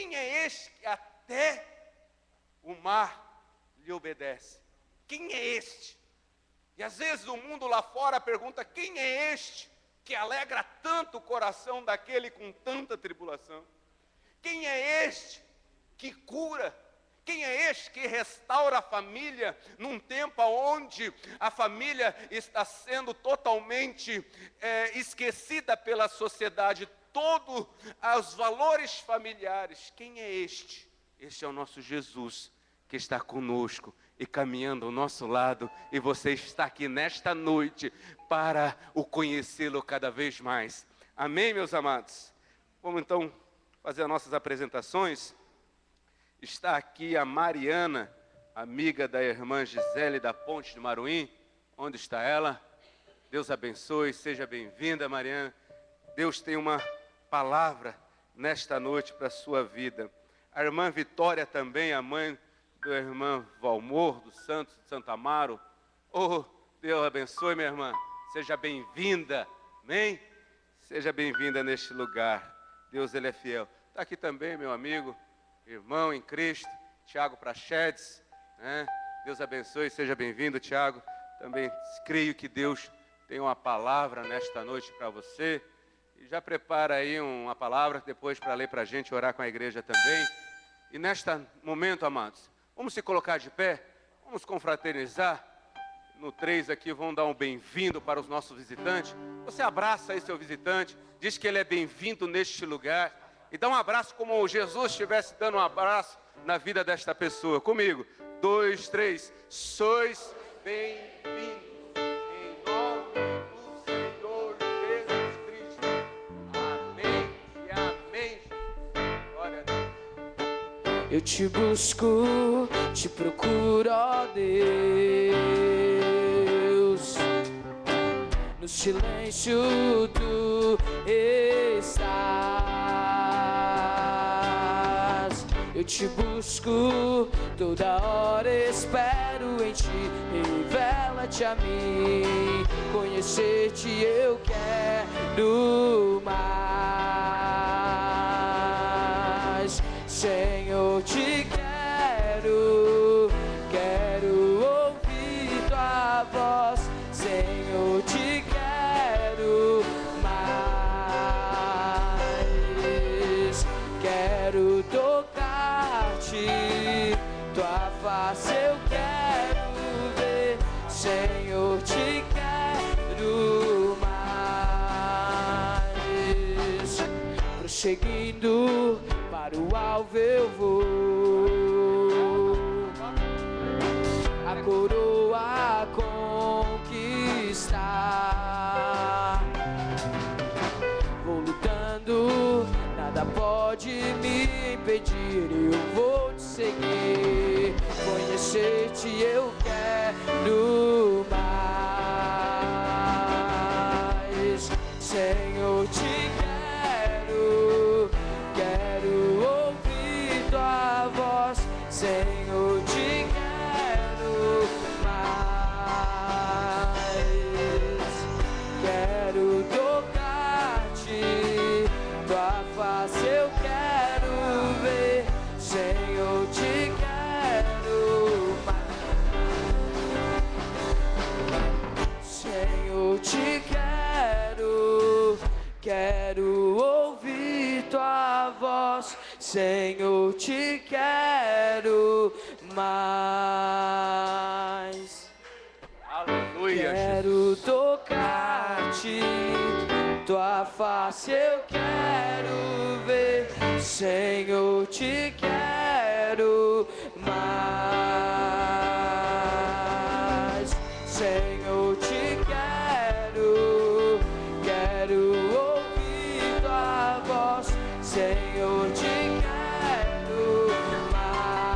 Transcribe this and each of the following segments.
Quem é este que até o mar lhe obedece? Quem é este? E às vezes o mundo lá fora pergunta: quem é este que alegra tanto o coração daquele com tanta tribulação? Quem é este que cura? Quem é este que restaura a família num tempo onde a família está sendo totalmente esquecida pela sociedade? Todos os valores familiares. Quem é este? Este é o nosso Jesus, que está conosco e caminhando ao nosso lado, e você está aqui nesta noite para o conhecê-lo cada vez mais. Amém, meus amados? Vamos então fazer as nossas apresentações. Está aqui a Mariana, amiga da irmã Gisele da Ponte de Maruim. Onde está ela? Deus abençoe, seja bem-vinda, Mariana. Deus tem uma palavra nesta noite para a sua vida. A irmã Vitória também, a mãe da irmã Valmor, do Santos, de Santo Amaro. Oh, Deus abençoe, minha irmã. Seja bem-vinda, amém? Seja bem-vinda neste lugar. Deus, Ele é fiel. Está aqui também, meu amigo, irmão em Cristo, Tiago Prachedes, né? Deus abençoe, seja bem-vindo, Tiago. Também creio que Deus tem uma palavra nesta noite para você. E já prepara aí uma palavra depois para ler para a gente, orar com a igreja também. E neste momento, amados, vamos se colocar de pé, vamos confraternizar. No 3 aqui, vamos dar um bem-vindo para os nossos visitantes. Você abraça aí seu visitante, diz que ele é bem-vindo neste lugar. E dá um abraço como Jesus estivesse dando um abraço na vida desta pessoa. Comigo, 2, 3, sois bem-vindos. Em nome do Senhor Jesus Cristo. Amém e amém. Glória a Deus. Eu te busco, te procuro, ó Deus. No silêncio tu estás. Eu te busco, toda hora espero em ti. Revela-te a mim, conhecer-te eu quero mais. Senhor, te quero, quero ouvir tua voz. Senhor, te quero mais. Quero tocar-te, tua face eu quero ver. Senhor, te quero mais. Prosseguindo para o alvo eu vou, a coroa conquistar. Vou lutando, nada pode me impedir. Eu vou te seguir, conhecer-te eu quero mais. Senhor, te quero, quero ouvir tua voz. Senhor, te quero mais. Quero tocar-te, tua face eu quero ver. Senhor, te quero mais. Senhor, te quero, quero ouvir tua voz. Senhor, te quero mais. Aleluia, Quero tocar-te, tua face eu quero ver. Senhor, te quero mais. Senhor, te quero, quero ouvir tua voz. Senhor, te quero mais.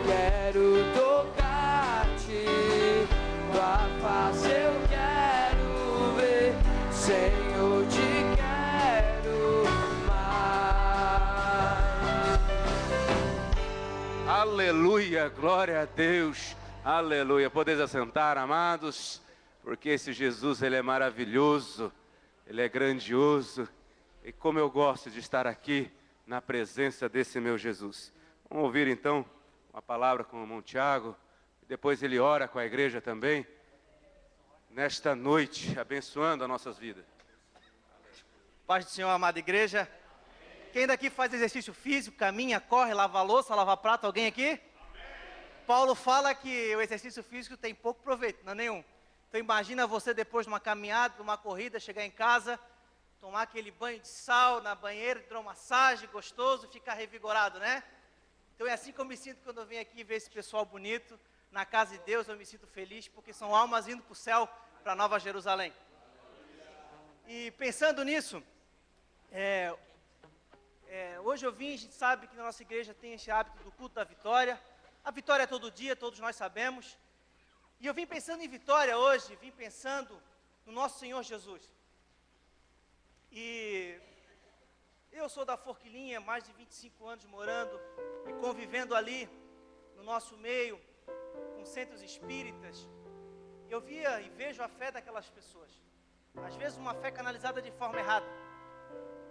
Quero tocar-te, tua face eu quero ver. Senhor, te quero mais. aleluia, glória a Deus, aleluia. Podeis assentar, amados, porque esse Jesus, Ele é maravilhoso, Ele é grandioso, E como eu gosto de estar aqui na presença desse meu Jesus. Vamos ouvir então uma palavra com o irmão Tiago. Depois ele ora com a igreja também. Nesta noite, abençoando as nossas vidas. Paz do Senhor, amada igreja. Quem daqui faz exercício físico, caminha, corre, lava louça, lava prato? Alguém aqui? Amém. Paulo fala que o exercício físico tem pouco proveito, não é nenhum. Então imagina você depois de uma caminhada, de uma corrida, chegar em casa, tomar aquele banho de sal na banheira, hidromassagem gostoso, ficar revigorado, né? Então é assim que eu me sinto quando eu venho aqui ver esse pessoal bonito. Na casa de Deus eu me sinto feliz, porque são almas indo para o céu, para Nova Jerusalém. E pensando nisso, hoje eu vim, a gente sabe que na nossa igreja tem esse hábito do culto da vitória. A vitória é todo dia, todos nós sabemos. E eu vim pensando em vitória hoje, vim pensando no nosso Senhor Jesus. E eu sou da Forquilinha, mais de 25 anos morando e convivendo ali no nosso meio, com centros espíritas. Eu via e vejo a fé daquelas pessoas. Às vezes uma fé canalizada de forma errada.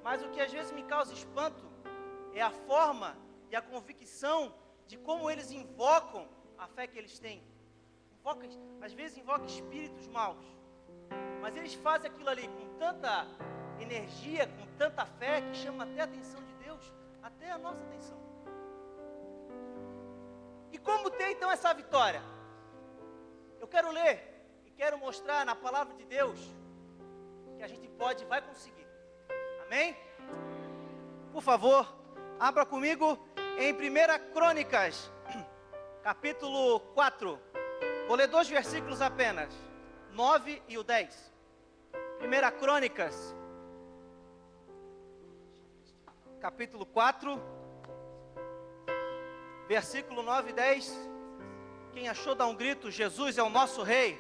Mas o que às vezes me causa espanto é a forma e a convicção de como eles invocam a fé que eles têm. Às vezes invocam espíritos maus. Mas eles fazem aquilo ali com tanta energia, com tanta fé, que chama até a atenção de Deus, até a nossa atenção. E como ter então essa vitória? Eu quero ler e quero mostrar na palavra de Deus que a gente pode e vai conseguir. Amém? Por favor, abra comigo em 1 Crônicas, capítulo 4. Vou ler 2 versículos apenas, 9 e o 10. 1 Crônicas, capítulo 4, versículo 9 e 10. Quem achou, dá um grito: Jesus é o nosso Rei.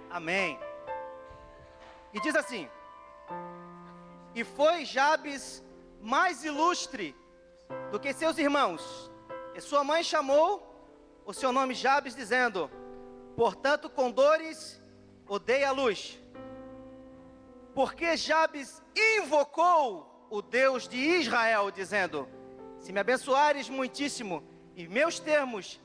Amém. E diz assim: e foi Jabes mais ilustre do que seus irmãos, e sua mãe chamou o seu nome Jabes, dizendo: portanto com dores odeia a luz. Porque Jabes invocou o Deus de Israel, dizendo: se me abençoares muitíssimo e meus termos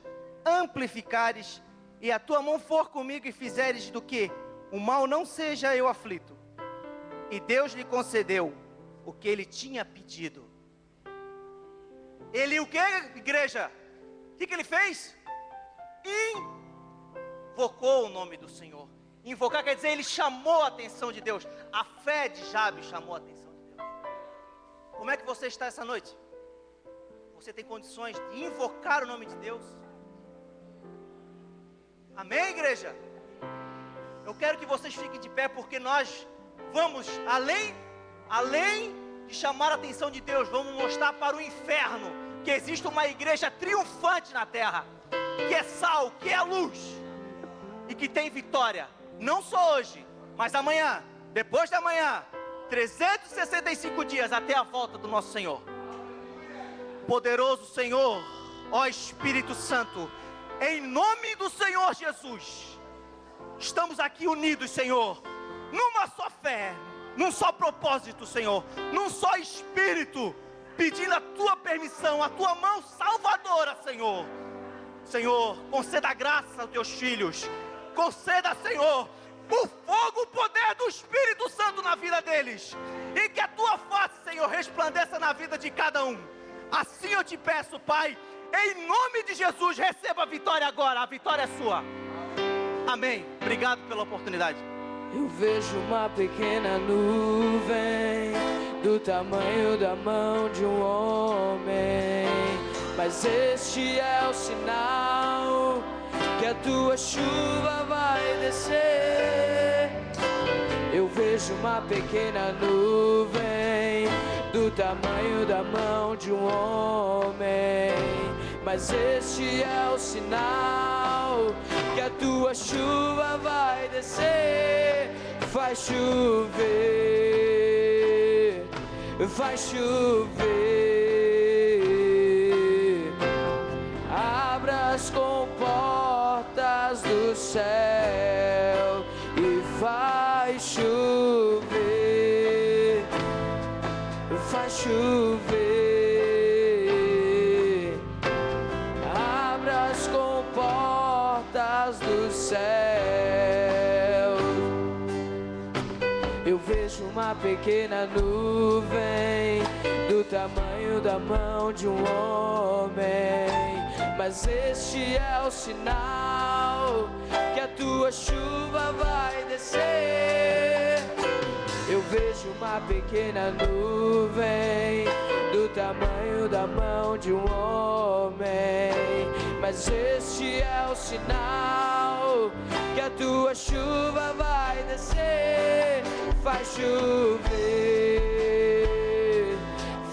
amplificares, e a tua mão for comigo e fizeres do que o mal não seja eu aflito. E Deus lhe concedeu o que ele tinha pedido. Ele o que, igreja? O que ele fez? Invocou o nome do Senhor. Invocar quer dizer, ele chamou a atenção de Deus. A fé de Jabes chamou a atenção de Deus. Como é que você está essa noite? Você tem condições de invocar o nome de Deus? Amém, igreja? Eu quero que vocês fiquem de pé, porque nós vamos, além de chamar a atenção de Deus, vamos mostrar para o inferno que existe uma igreja triunfante na terra, que é sal, que é luz, e que tem vitória, não só hoje, mas amanhã, depois de amanhã, 365 dias até a volta do nosso Senhor. Poderoso Senhor, ó Espírito Santo, em nome do Senhor Jesus, estamos aqui unidos, Senhor, numa só fé, num só propósito, Senhor, num só espírito, pedindo a tua permissão, a tua mão salvadora, Senhor. Senhor, conceda graça aos teus filhos, conceda, Senhor, o fogo, o poder do Espírito Santo na vida deles, e que a tua face, Senhor, resplandeça na vida de cada um. Assim eu te peço, Pai, em nome de Jesus, receba a vitória agora, a vitória é sua. Amém. Obrigado pela oportunidade. Eu vejo uma pequena nuvem do tamanho da mão de um homem, mas este é o sinal que a tua chuva vai descer. Eu vejo uma pequena nuvem do tamanho da mão de um homem, mas este é o sinal que a tua chuva vai descer. Vai chover, vai chover. Abra as comportas do céu e vai chover. faz chover. Abra as comportas do céu. Eu vejo uma pequena nuvem do tamanho da mão de um homem, mas este é o sinal que a tua chuva vai descer. Eu vejo uma pequena nuvem do tamanho da mão de um homem, mas este é o sinal que a tua chuva vai descer. Faz chover,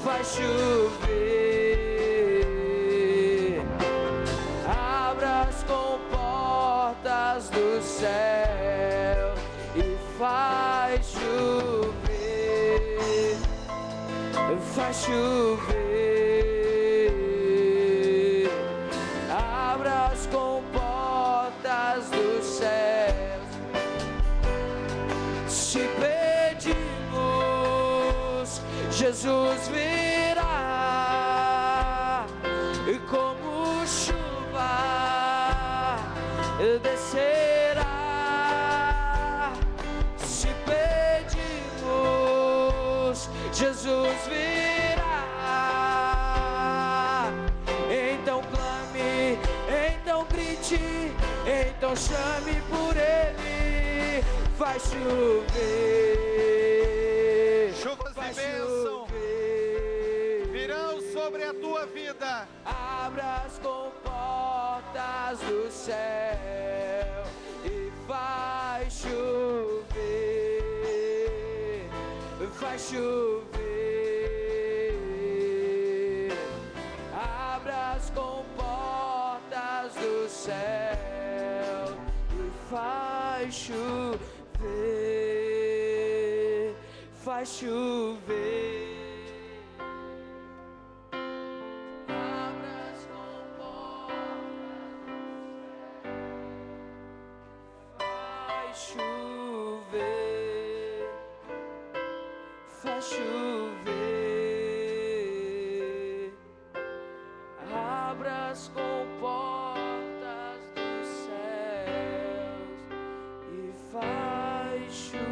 faz chover. Abra as comportas do céu e faz chover, faz chover. Abra as comportas do céu. Se pedimos, Jesus virá, e como chuva descerá. Se pedimos, Jesus virá. Então clame, então grite, então chame por Ele. Faz chover, Chuvas faz de bênção chover. virão sobre a tua vida. Abra as comportas do céu e faz chover, faz chover. Abra as comportas do céu e faz chover, faz chover. Abra as comportas, faz chover, faz chover. Abra as comportas dos céus e faz chover.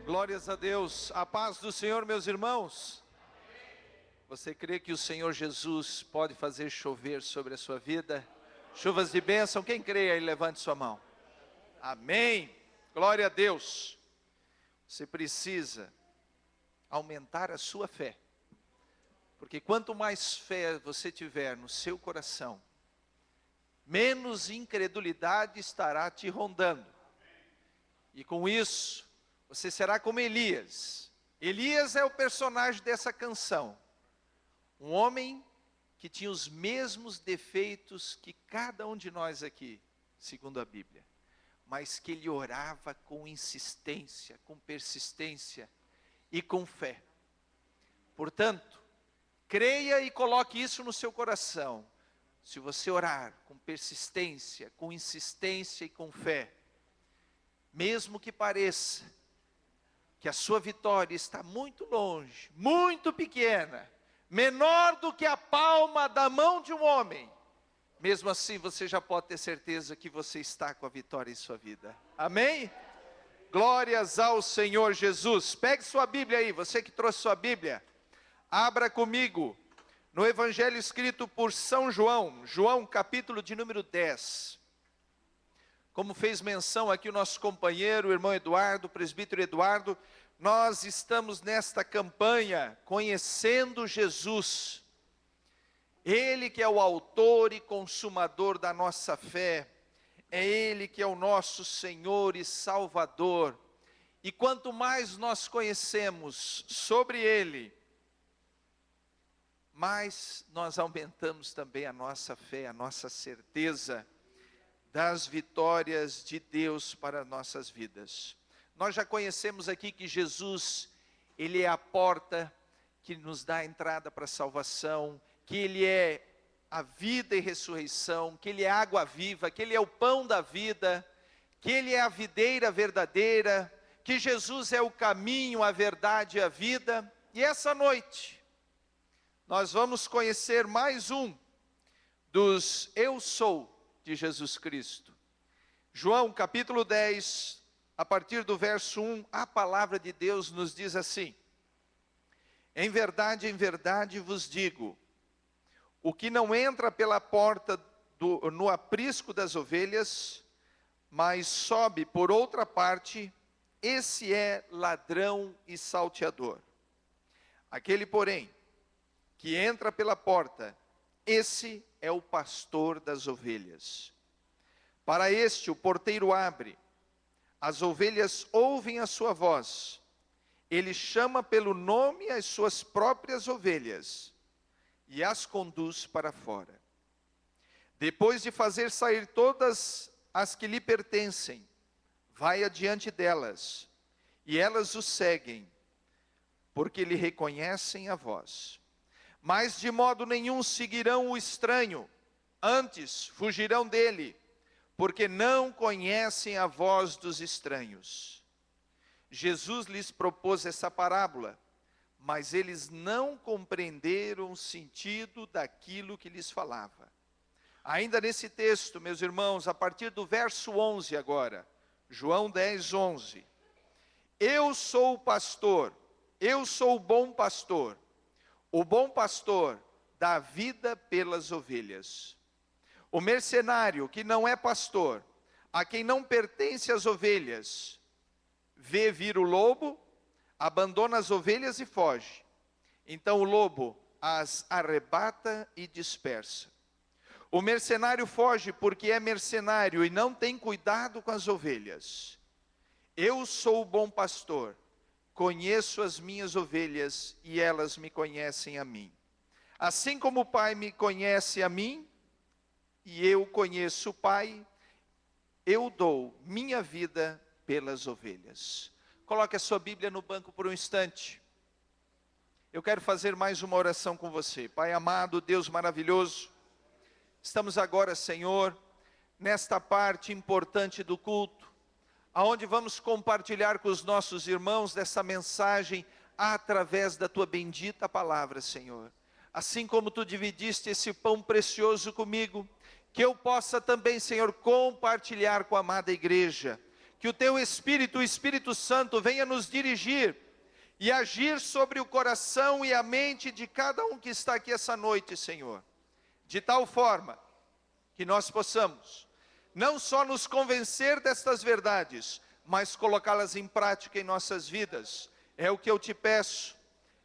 Glórias a Deus. A paz do Senhor, meus irmãos. Você crê que o Senhor Jesus pode fazer chover sobre a sua vida? Chuvas de bênção. Quem crê aí, levante sua mão. Amém. Glória a Deus. Você precisa aumentar a sua fé. Porque quanto mais fé você tiver no seu coração, menos incredulidade estará te rondando. E com isso, você será como Elias. Elias é o personagem dessa canção. Um homem que tinha os mesmos defeitos que cada um de nós aqui, segundo a Bíblia. Mas que ele orava com insistência, com persistência e com fé. Portanto, creia e coloque isso no seu coração. Se você orar com persistência, com insistência e com fé, mesmo que pareça que a sua vitória está muito longe, muito pequena, menor do que a palma da mão de um homem, mesmo assim você já pode ter certeza que você está com a vitória em sua vida. Amém? Glórias ao Senhor Jesus. Pegue sua Bíblia aí, você que trouxe sua Bíblia, abra comigo no Evangelho escrito por São João, João capítulo de número 10. Como fez menção aqui o nosso companheiro, o irmão Eduardo, o presbítero Eduardo, nós estamos nesta campanha conhecendo Jesus. Ele que é o autor e consumador da nossa fé, é Ele que é o nosso Senhor e Salvador. E quanto mais nós conhecemos sobre Ele, mais nós aumentamos também a nossa fé, a nossa certeza das vitórias de Deus para nossas vidas. Nós já conhecemos aqui que Jesus, Ele é a porta que nos dá a entrada para a salvação, que Ele é a vida e ressurreição, que Ele é a água viva, que Ele é o pão da vida, que Ele é a videira verdadeira, que Jesus é o caminho, a verdade e a vida. E essa noite, nós vamos conhecer mais um dos Eu Sou de Jesus Cristo. João capítulo 10, a partir do verso 1, a palavra de Deus nos diz assim: em verdade vos digo, o que não entra pela porta no aprisco das ovelhas, mas sobe por outra parte, esse é ladrão e salteador. Aquele, porém, que entra pela porta, esse é o pastor das ovelhas. Para este o porteiro abre, as ovelhas ouvem a sua voz, ele chama pelo nome as suas próprias ovelhas e as conduz para fora. Depois de fazer sair todas as que lhe pertencem, vai adiante delas, e elas o seguem, porque lhe reconhecem a voz. Mas de modo nenhum seguirão o estranho, antes fugirão dele, porque não conhecem a voz dos estranhos. Jesus lhes propôs essa parábola, mas eles não compreenderam o sentido daquilo que lhes falava. Ainda nesse texto, meus irmãos, a partir do verso 11 agora, João 10, 11. Eu sou o pastor, eu sou o bom pastor. O bom pastor dá vida pelas ovelhas. O mercenário, que não é pastor, a quem não pertence as ovelhas, vê vir o lobo, abandona as ovelhas e foge. Então o lobo as arrebata e dispersa. O mercenário foge porque é mercenário e não tem cuidado com as ovelhas. Eu sou o bom pastor, conheço as minhas ovelhas e elas me conhecem a mim. Assim como o Pai me conhece a mim e eu conheço o Pai, eu dou minha vida pelas ovelhas. Coloque a sua Bíblia no banco por um instante. Eu quero fazer mais uma oração com você. Pai amado, Deus maravilhoso, estamos agora, Senhor, nesta parte importante do culto, aonde vamos compartilhar com os nossos irmãos dessa mensagem através da Tua bendita palavra, Senhor. Assim como Tu dividiste esse pão precioso comigo, que eu possa também, Senhor, compartilhar com a amada igreja. Que o Teu Espírito, o Espírito Santo, venha nos dirigir e agir sobre o coração e a mente de cada um que está aqui essa noite, Senhor. De tal forma que nós possamos não só nos convencer destas verdades, mas colocá-las em prática em nossas vidas. É o que eu te peço,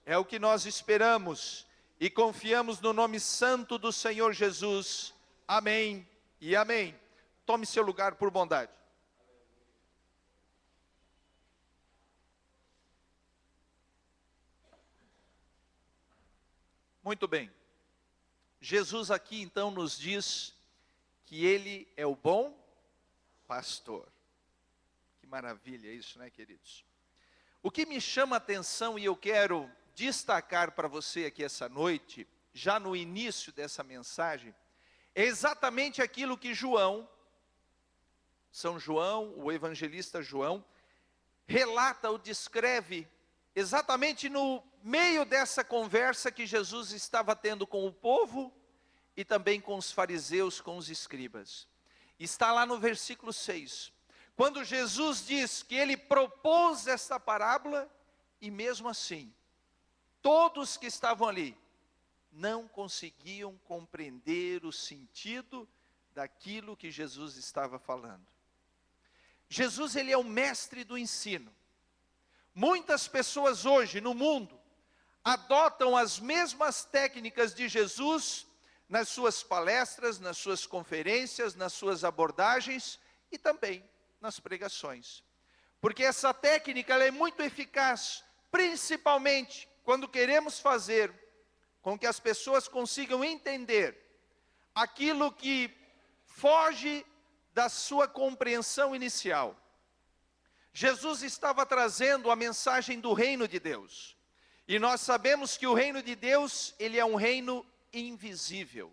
é o que nós esperamos e confiamos no nome santo do Senhor Jesus. Amém e amém. Tome seu lugar por bondade. Muito bem. Jesus aqui então nos diz que Ele é o bom pastor. Que maravilha isso, né, queridos? O que me chama a atenção e eu quero destacar para você aqui essa noite, já no início dessa mensagem, é exatamente aquilo que São João, o evangelista João, relata ou descreve exatamente no meio dessa conversa que Jesus estava tendo com o povo e também com os fariseus, com os escribas. Está lá no versículo 6, quando Jesus diz que ele propôs essa parábola e mesmo assim, todos que estavam ali não conseguiam compreender o sentido daquilo que Jesus estava falando. Jesus, ele é o mestre do ensino. Muitas pessoas hoje no mundo adotam as mesmas técnicas de Jesus nas suas palestras, nas suas conferências, nas suas abordagens e também nas pregações. Porque essa técnica ela é muito eficaz, principalmente quando queremos fazer com que as pessoas consigam entender aquilo que foge da sua compreensão inicial. Jesus estava trazendo a mensagem do reino de Deus. E nós sabemos que o reino de Deus, ele é um reino invisível.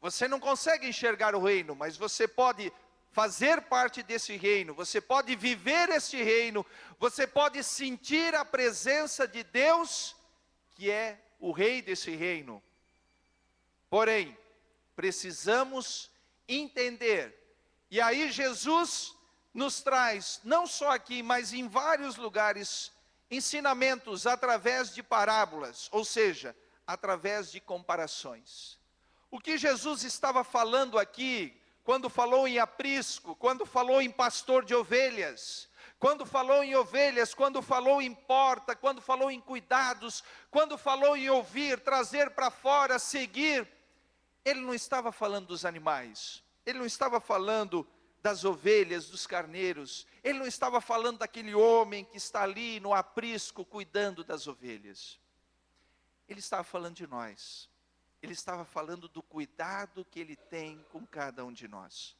Você não consegue enxergar o reino, mas você pode fazer parte desse reino, você pode viver este reino, você pode sentir a presença de Deus, que é o rei desse reino. Porém, precisamos entender, e aí Jesus nos traz, não só aqui, mas em vários lugares, ensinamentos através de parábolas, ou seja, através de comparações. O que Jesus estava falando aqui, quando falou em aprisco, quando falou em pastor de ovelhas, quando falou em ovelhas, quando falou em porta, quando falou em cuidados, quando falou em ouvir, trazer para fora, seguir, ele não estava falando dos animais, ele não estava falando das ovelhas, dos carneiros, ele não estava falando daquele homem que está ali no aprisco cuidando das ovelhas. Ele estava falando de nós. Ele estava falando do cuidado que ele tem com cada um de nós.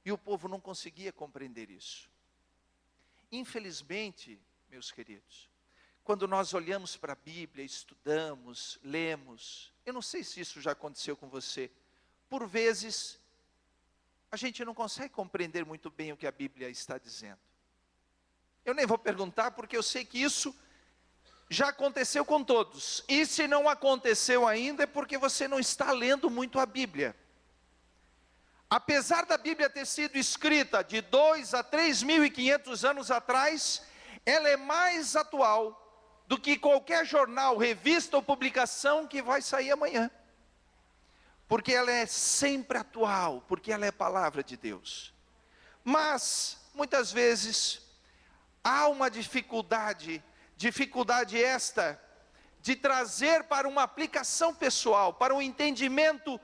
E o povo não conseguia compreender isso. Infelizmente, meus queridos, quando nós olhamos para a Bíblia, estudamos, lemos, eu não sei se isso já aconteceu com você, por vezes, a gente não consegue compreender muito bem o que a Bíblia está dizendo. Eu nem vou perguntar, porque eu sei que isso já aconteceu com todos. E se não aconteceu ainda, é porque você não está lendo muito a Bíblia. Apesar da Bíblia ter sido escrita de 2 a 3.500 anos atrás, ela é mais atual do que qualquer jornal, revista ou publicação que vai sair amanhã. Porque ela é sempre atual, porque ela é palavra de Deus. Mas, muitas vezes, há uma dificuldade esta, de trazer para uma aplicação pessoal, para um entendimento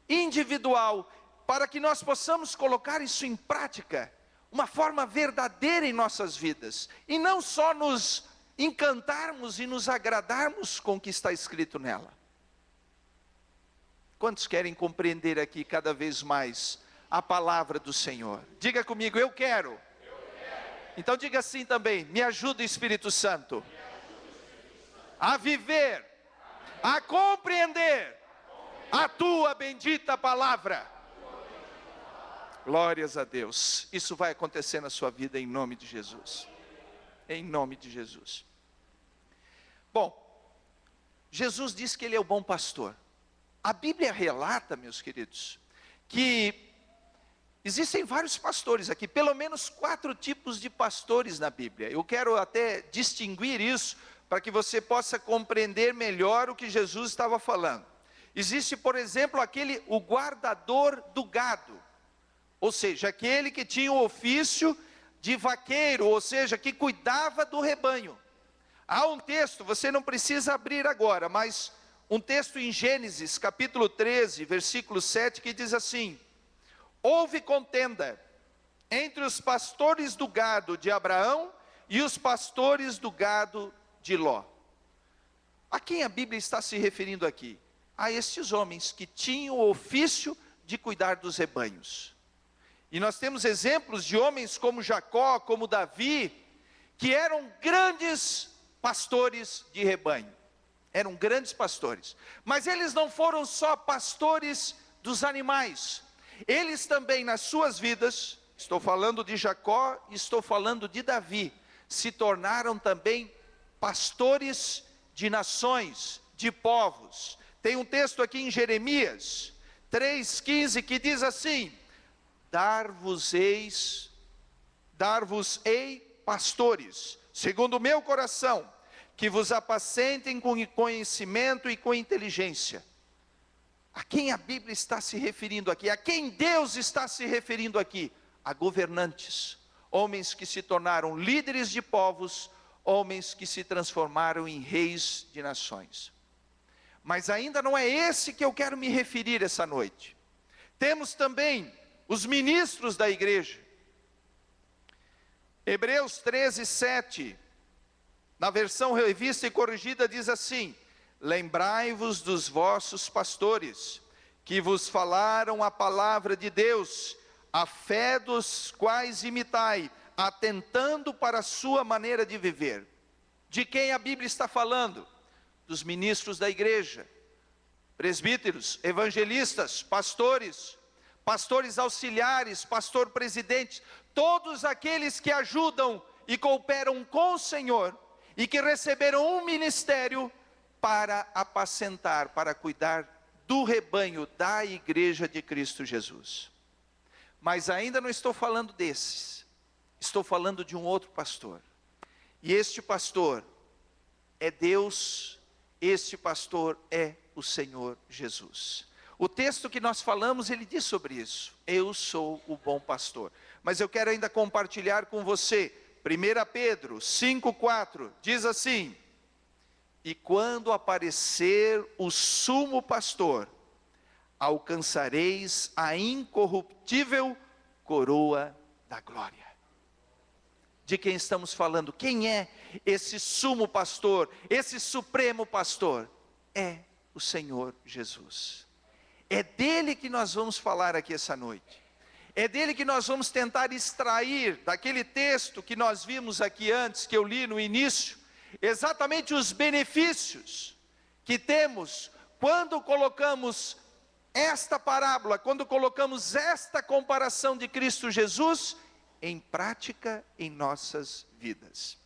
individual, para que nós possamos colocar isso em prática, uma forma verdadeira em nossas vidas, e não só nos encantarmos e nos agradarmos com o que está escrito nela. Quantos querem compreender aqui cada vez mais a palavra do Senhor? Diga comigo, eu quero. Então diga assim também, me ajuda Espírito Santo a viver, a compreender a tua bendita palavra. Glórias a Deus. Isso vai acontecer na sua vida em nome de Jesus. Em nome de Jesus. Bom, Jesus diz que ele é o bom pastor. A Bíblia relata, meus queridos, que existem vários pastores aqui, pelo menos 4 tipos de pastores na Bíblia. Eu quero até distinguir isso, para que você possa compreender melhor o que Jesus estava falando. Existe, por exemplo, o guardador do gado, ou seja, aquele que tinha o ofício de vaqueiro, ou seja, que cuidava do rebanho. Há um texto, você não precisa abrir agora, mas um texto em Gênesis, capítulo 13, versículo 7, que diz assim: houve contenda entre os pastores do gado de Abraão e os pastores do gado de Ló. A quem a Bíblia está se referindo aqui? A estes homens que tinham o ofício de cuidar dos rebanhos. E nós temos exemplos de homens como Jacó, como Davi, que eram grandes pastores de rebanho. Eram grandes pastores. Mas eles não foram só pastores dos animais. Eles também nas suas vidas, estou falando de Jacó e estou falando de Davi, se tornaram também pastores de nações, de povos. Tem um texto aqui em Jeremias 3,15 que diz assim: dar-vos-ei pastores, segundo o meu coração, que vos apacentem com conhecimento e com inteligência. A quem a Bíblia está se referindo aqui? A quem Deus está se referindo aqui? A governantes, homens que se tornaram líderes de povos, homens que se transformaram em reis de nações. Mas ainda não é esse que eu quero me referir essa noite. Temos também os ministros da igreja. Hebreus 13:7, na versão revista e corrigida, diz assim: lembrai-vos dos vossos pastores, que vos falaram a palavra de Deus, a fé dos quais imitai, atentando para a sua maneira de viver. De quem a Bíblia está falando? Dos ministros da igreja, presbíteros, evangelistas, pastores pastores auxiliares, pastor presidente, todos aqueles que ajudam e cooperam com o Senhor e que receberam um ministério para apacentar, para cuidar do rebanho da igreja de Cristo Jesus. Mas ainda não estou falando desses, estou falando de um outro pastor. E este pastor é Deus, este pastor é o Senhor Jesus. O texto que nós falamos, ele diz sobre isso. Eu sou o bom pastor. Mas eu quero ainda compartilhar com você. 1 Pedro 5,4 diz assim: e quando aparecer o sumo pastor, alcançareis a incorruptível coroa da glória. De quem estamos falando? Quem é esse sumo pastor, esse supremo pastor? É o Senhor Jesus. É dele que nós vamos falar aqui essa noite. É dele que nós vamos tentar extrair daquele texto que nós vimos aqui antes, que eu li no início, exatamente os benefícios que temos quando colocamos esta parábola, quando colocamos esta comparação de Cristo Jesus em prática em nossas vidas.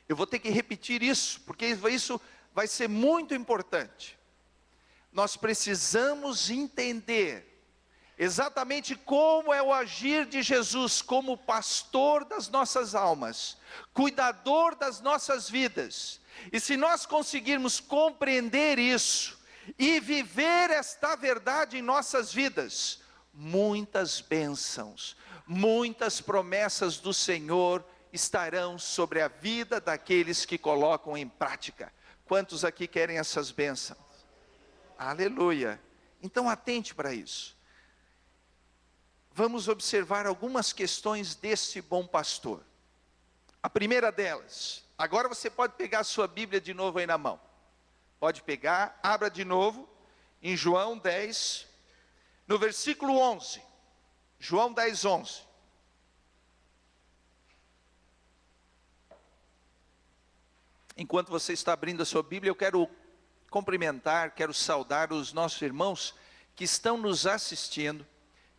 Eu vou ter que repetir isso, porque isso vai ser muito importante. Nós precisamos entender exatamente como é o agir de Jesus como pastor das nossas almas, cuidador das nossas vidas. E se nós conseguirmos compreender isso e viver esta verdade em nossas vidas, muitas bênçãos, muitas promessas do Senhor estarão sobre a vida daqueles que colocam em prática. Quantos aqui querem essas bênçãos? Aleluia! Então atente para isso. Vamos observar algumas questões desse bom pastor. A primeira delas, agora você pode pegar a sua Bíblia de novo aí na mão. Pode pegar, abra de novo, em João 10, no versículo 11. João 10, 11. Enquanto você está abrindo a sua Bíblia, eu quero cumprimentar, quero saudar os nossos irmãos que estão nos assistindo,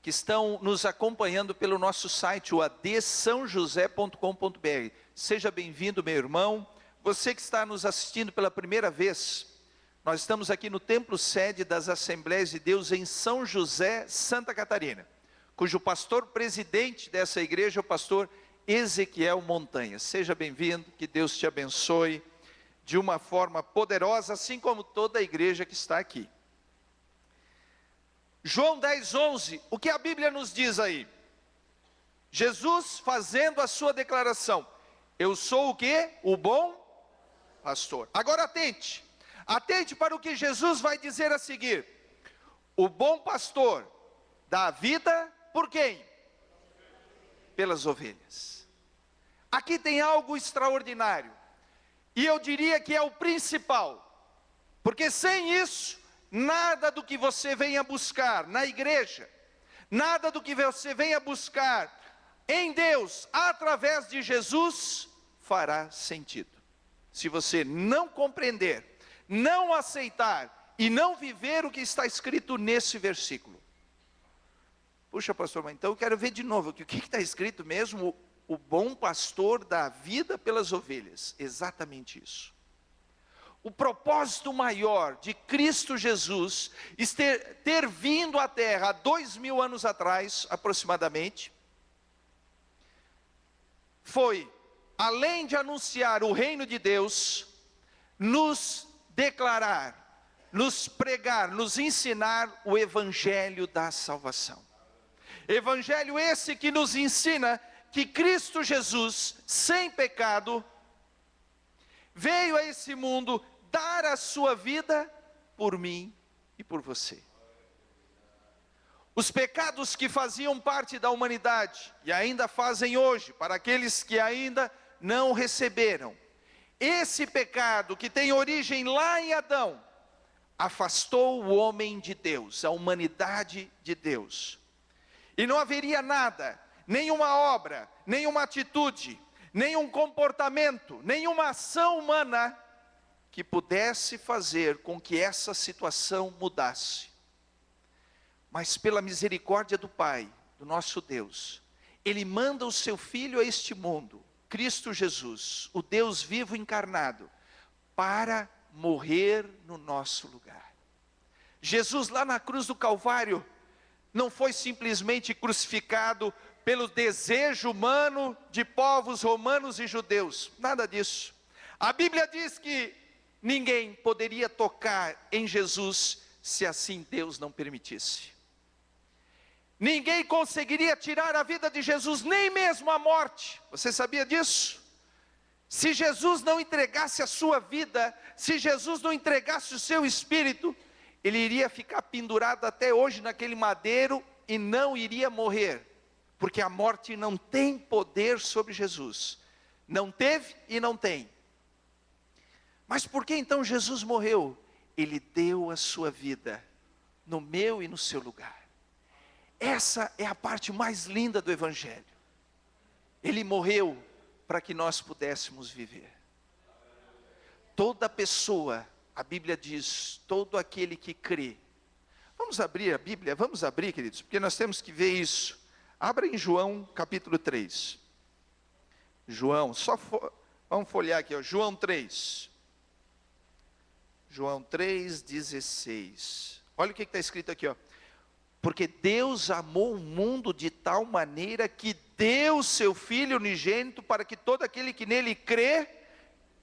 que estão nos acompanhando pelo nosso site, o adsãojosé.com.br. Seja bem-vindo, meu irmão. Você que está nos assistindo pela primeira vez, nós estamos aqui no templo sede das Assembleias de Deus em São José, Santa Catarina, cujo pastor presidente dessa igreja é o pastor Ezequiel Montanha. Seja bem-vindo, que Deus te abençoe de uma forma poderosa, assim como toda a igreja que está aqui. João 10, 11, o que a Bíblia nos diz aí? Jesus fazendo a sua declaração: eu sou o quê? O bom pastor. Agora atente para o que Jesus vai dizer a seguir. O bom pastor dá a vida por quem? Pelas ovelhas. Aqui tem algo extraordinário, e eu diria que é o principal, porque sem isso, nada do que você venha buscar na igreja, nada do que você venha buscar em Deus, através de Jesus, fará sentido. Se você não compreender, não aceitar e não viver o que está escrito nesse versículo. Puxa, pastor, mas então eu quero ver de novo, o que está escrito mesmo? O bom pastor dá a vida pelas ovelhas. Exatamente isso. O propósito maior de Cristo Jesus ter vindo à terra há 2000 anos atrás, aproximadamente, foi, além de anunciar o reino de Deus, nos declarar, nos pregar, nos ensinar o evangelho da salvação. Evangelho esse que nos ensina que Cristo Jesus, sem pecado, veio a esse mundo dar a sua vida por mim e por você. Os pecados que faziam parte da humanidade, e ainda fazem hoje, para aqueles que ainda não receberam, esse pecado que tem origem lá em Adão, afastou o homem de Deus, a humanidade de Deus. E não haveria nada, nenhuma obra, nenhuma atitude, nenhum comportamento, nenhuma ação humana que pudesse fazer com que essa situação mudasse. mas pela misericórdia do Pai, do nosso Deus, Ele manda o seu Filho a este mundo, Cristo Jesus, o Deus vivo encarnado, para morrer no nosso lugar. Jesus lá na cruz do Calvário, não foi simplesmente crucificado pelo desejo humano de povos romanos e judeus, nada disso. A Bíblia diz que ninguém poderia tocar em Jesus, se assim Deus não permitisse. Ninguém conseguiria tirar a vida de Jesus, nem mesmo a morte. Você sabia disso? Se Jesus não entregasse a sua vida, se Jesus não entregasse o seu espírito, ele iria ficar pendurado até hoje naquele madeiro e não iria morrer, porque a morte não tem poder sobre Jesus. Não teve e não tem. Mas por que então Jesus morreu? Ele deu a sua vida no meu e no seu lugar. Essa é a parte mais linda do Evangelho. Ele morreu para que nós pudéssemos viver. Toda pessoa, a Bíblia diz, todo aquele que crê. Vamos abrir a Bíblia, vamos abrir, queridos, porque nós temos que ver isso. Abra em João capítulo 3. João, vamos folhear aqui, ó, João 3. João 3,16. Olha o que está escrito aqui, ó. Porque Deus amou o mundo de tal maneira que deu seu Filho unigênito para que todo aquele que nele crê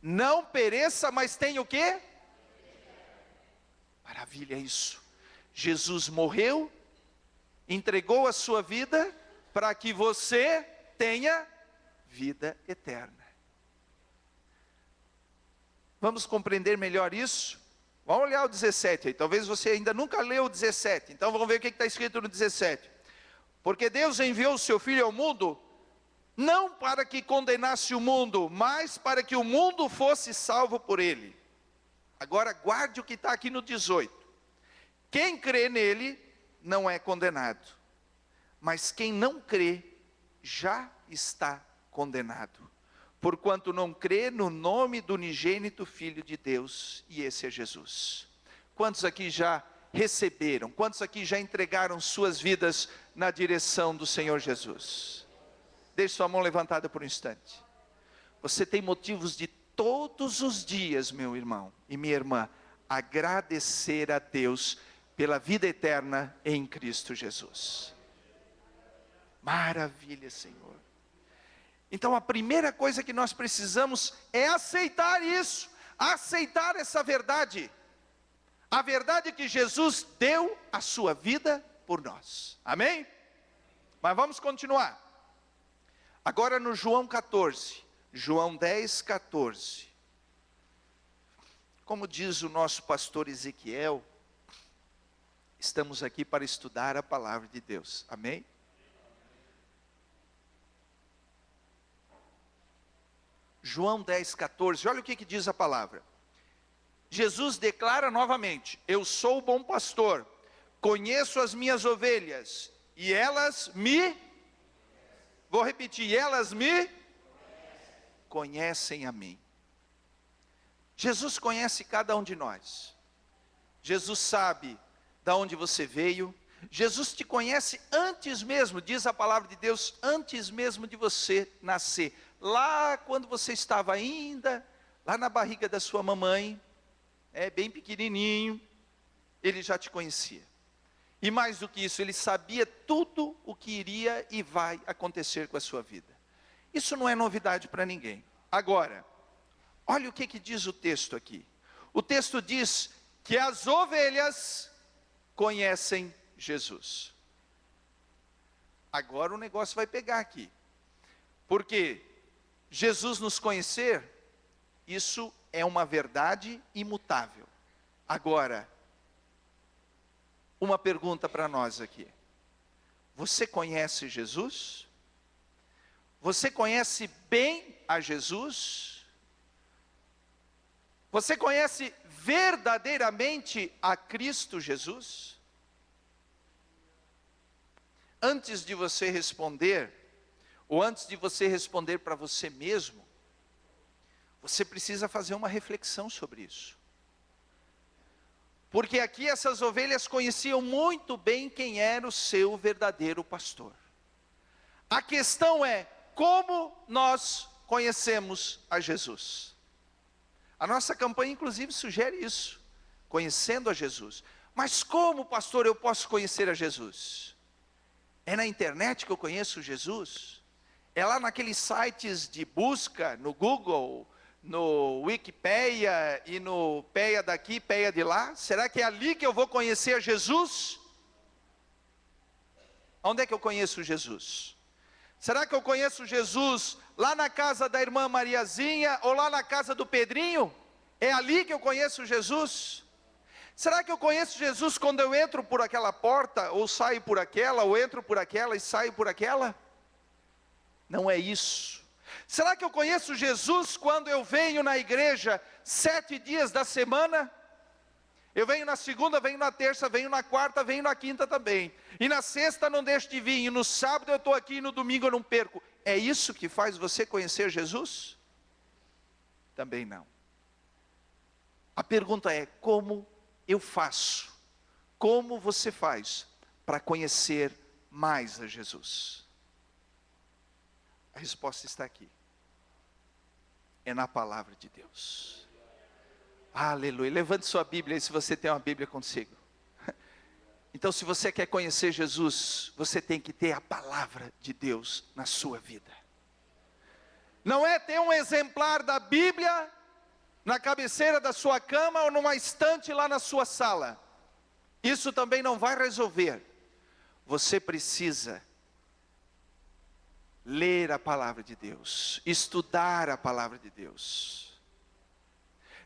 não pereça, mas tenha o quê? Maravilha isso. Jesus morreu, entregou a sua vida para que você tenha vida eterna. Vamos compreender melhor isso? Vamos olhar o 17 aí, talvez você ainda nunca leu o 17, então vamos ver o que está escrito no 17. Porque Deus enviou o seu Filho ao mundo, não para que condenasse o mundo, mas para que o mundo fosse salvo por ele. Agora guarde o que está aqui no 18. Quem crê nele não é condenado, mas quem não crê já está condenado, porquanto não crê no nome do unigênito Filho de Deus, e esse é Jesus. Quantos aqui já receberam? Quantos aqui já entregaram suas vidas na direção do Senhor Jesus? Deixe sua mão levantada por um instante. Você tem motivos de todos os dias, meu irmão e minha irmã, agradecer a Deus pela vida eterna em Cristo Jesus. Maravilha, Senhor. Então a primeira coisa que nós precisamos é aceitar isso, aceitar essa verdade. A verdade é que Jesus deu a sua vida por nós. Amém? Mas vamos continuar. Agora no João 14, João 10, 14. Como diz o nosso pastor Ezequiel, estamos aqui para estudar a palavra de Deus. Amém? João 10, 14, olha o que diz a palavra. Jesus declara novamente: eu sou o bom pastor, conheço as minhas ovelhas, e elas me, vou repetir, elas me conhecem a mim. Jesus conhece cada um de nós. Jesus sabe de onde você veio. Jesus te conhece antes mesmo, diz a palavra de Deus, antes mesmo de você nascer. Lá quando você estava ainda, lá na barriga da sua mamãe, bem pequenininho, ele já te conhecia. E mais do que isso, ele sabia tudo o que iria e vai acontecer com a sua vida. Isso não é novidade para ninguém. Agora, olha o que diz o texto aqui. O texto diz que as ovelhas conhecem Jesus. Agora o negócio vai pegar aqui. Porque Jesus nos conhecer, isso é uma verdade imutável. Agora, uma pergunta para nós aqui. Você conhece Jesus? Você conhece bem a Jesus? Você conhece verdadeiramente a Cristo Jesus? Antes de você responder, ou antes de você responder para você mesmo, você precisa fazer uma reflexão sobre isso. Porque aqui essas ovelhas conheciam muito bem quem era o seu verdadeiro pastor. A questão é, como nós conhecemos a Jesus? A nossa campanha inclusive sugere isso, conhecendo a Jesus. Mas como, pastor, eu posso conhecer a Jesus? É na internet que eu conheço Jesus? É lá naqueles sites de busca, no Google, no Wikipedia e no Peia daqui, Peia de lá? Será que é ali que eu vou conhecer Jesus? Onde é que eu conheço Jesus? Será que eu conheço Jesus lá na casa da irmã Mariazinha ou lá na casa do Pedrinho? É ali que eu conheço Jesus? Será que eu conheço Jesus quando eu entro por aquela porta, ou saio por aquela, ou entro por aquela e saio por aquela? Não é isso. Será que eu conheço Jesus quando eu venho na igreja 7 dias da semana? Eu venho na segunda, venho na terça, venho na quarta, venho na quinta também. E na sexta não deixo de vir, e no sábado eu estou aqui, e no domingo eu não perco. É isso que faz você conhecer Jesus? Também não. A pergunta é, como eu faço? Como você faz para conhecer mais a Jesus? A resposta está aqui. É na palavra de Deus. Aleluia. Levante sua Bíblia aí se você tem uma Bíblia consigo. Então, se você quer conhecer Jesus, você tem que ter a palavra de Deus na sua vida. Não é ter um exemplar da Bíblia na cabeceira da sua cama ou numa estante lá na sua sala. Isso também não vai resolver. Você precisa ler a palavra de Deus, estudar a palavra de Deus.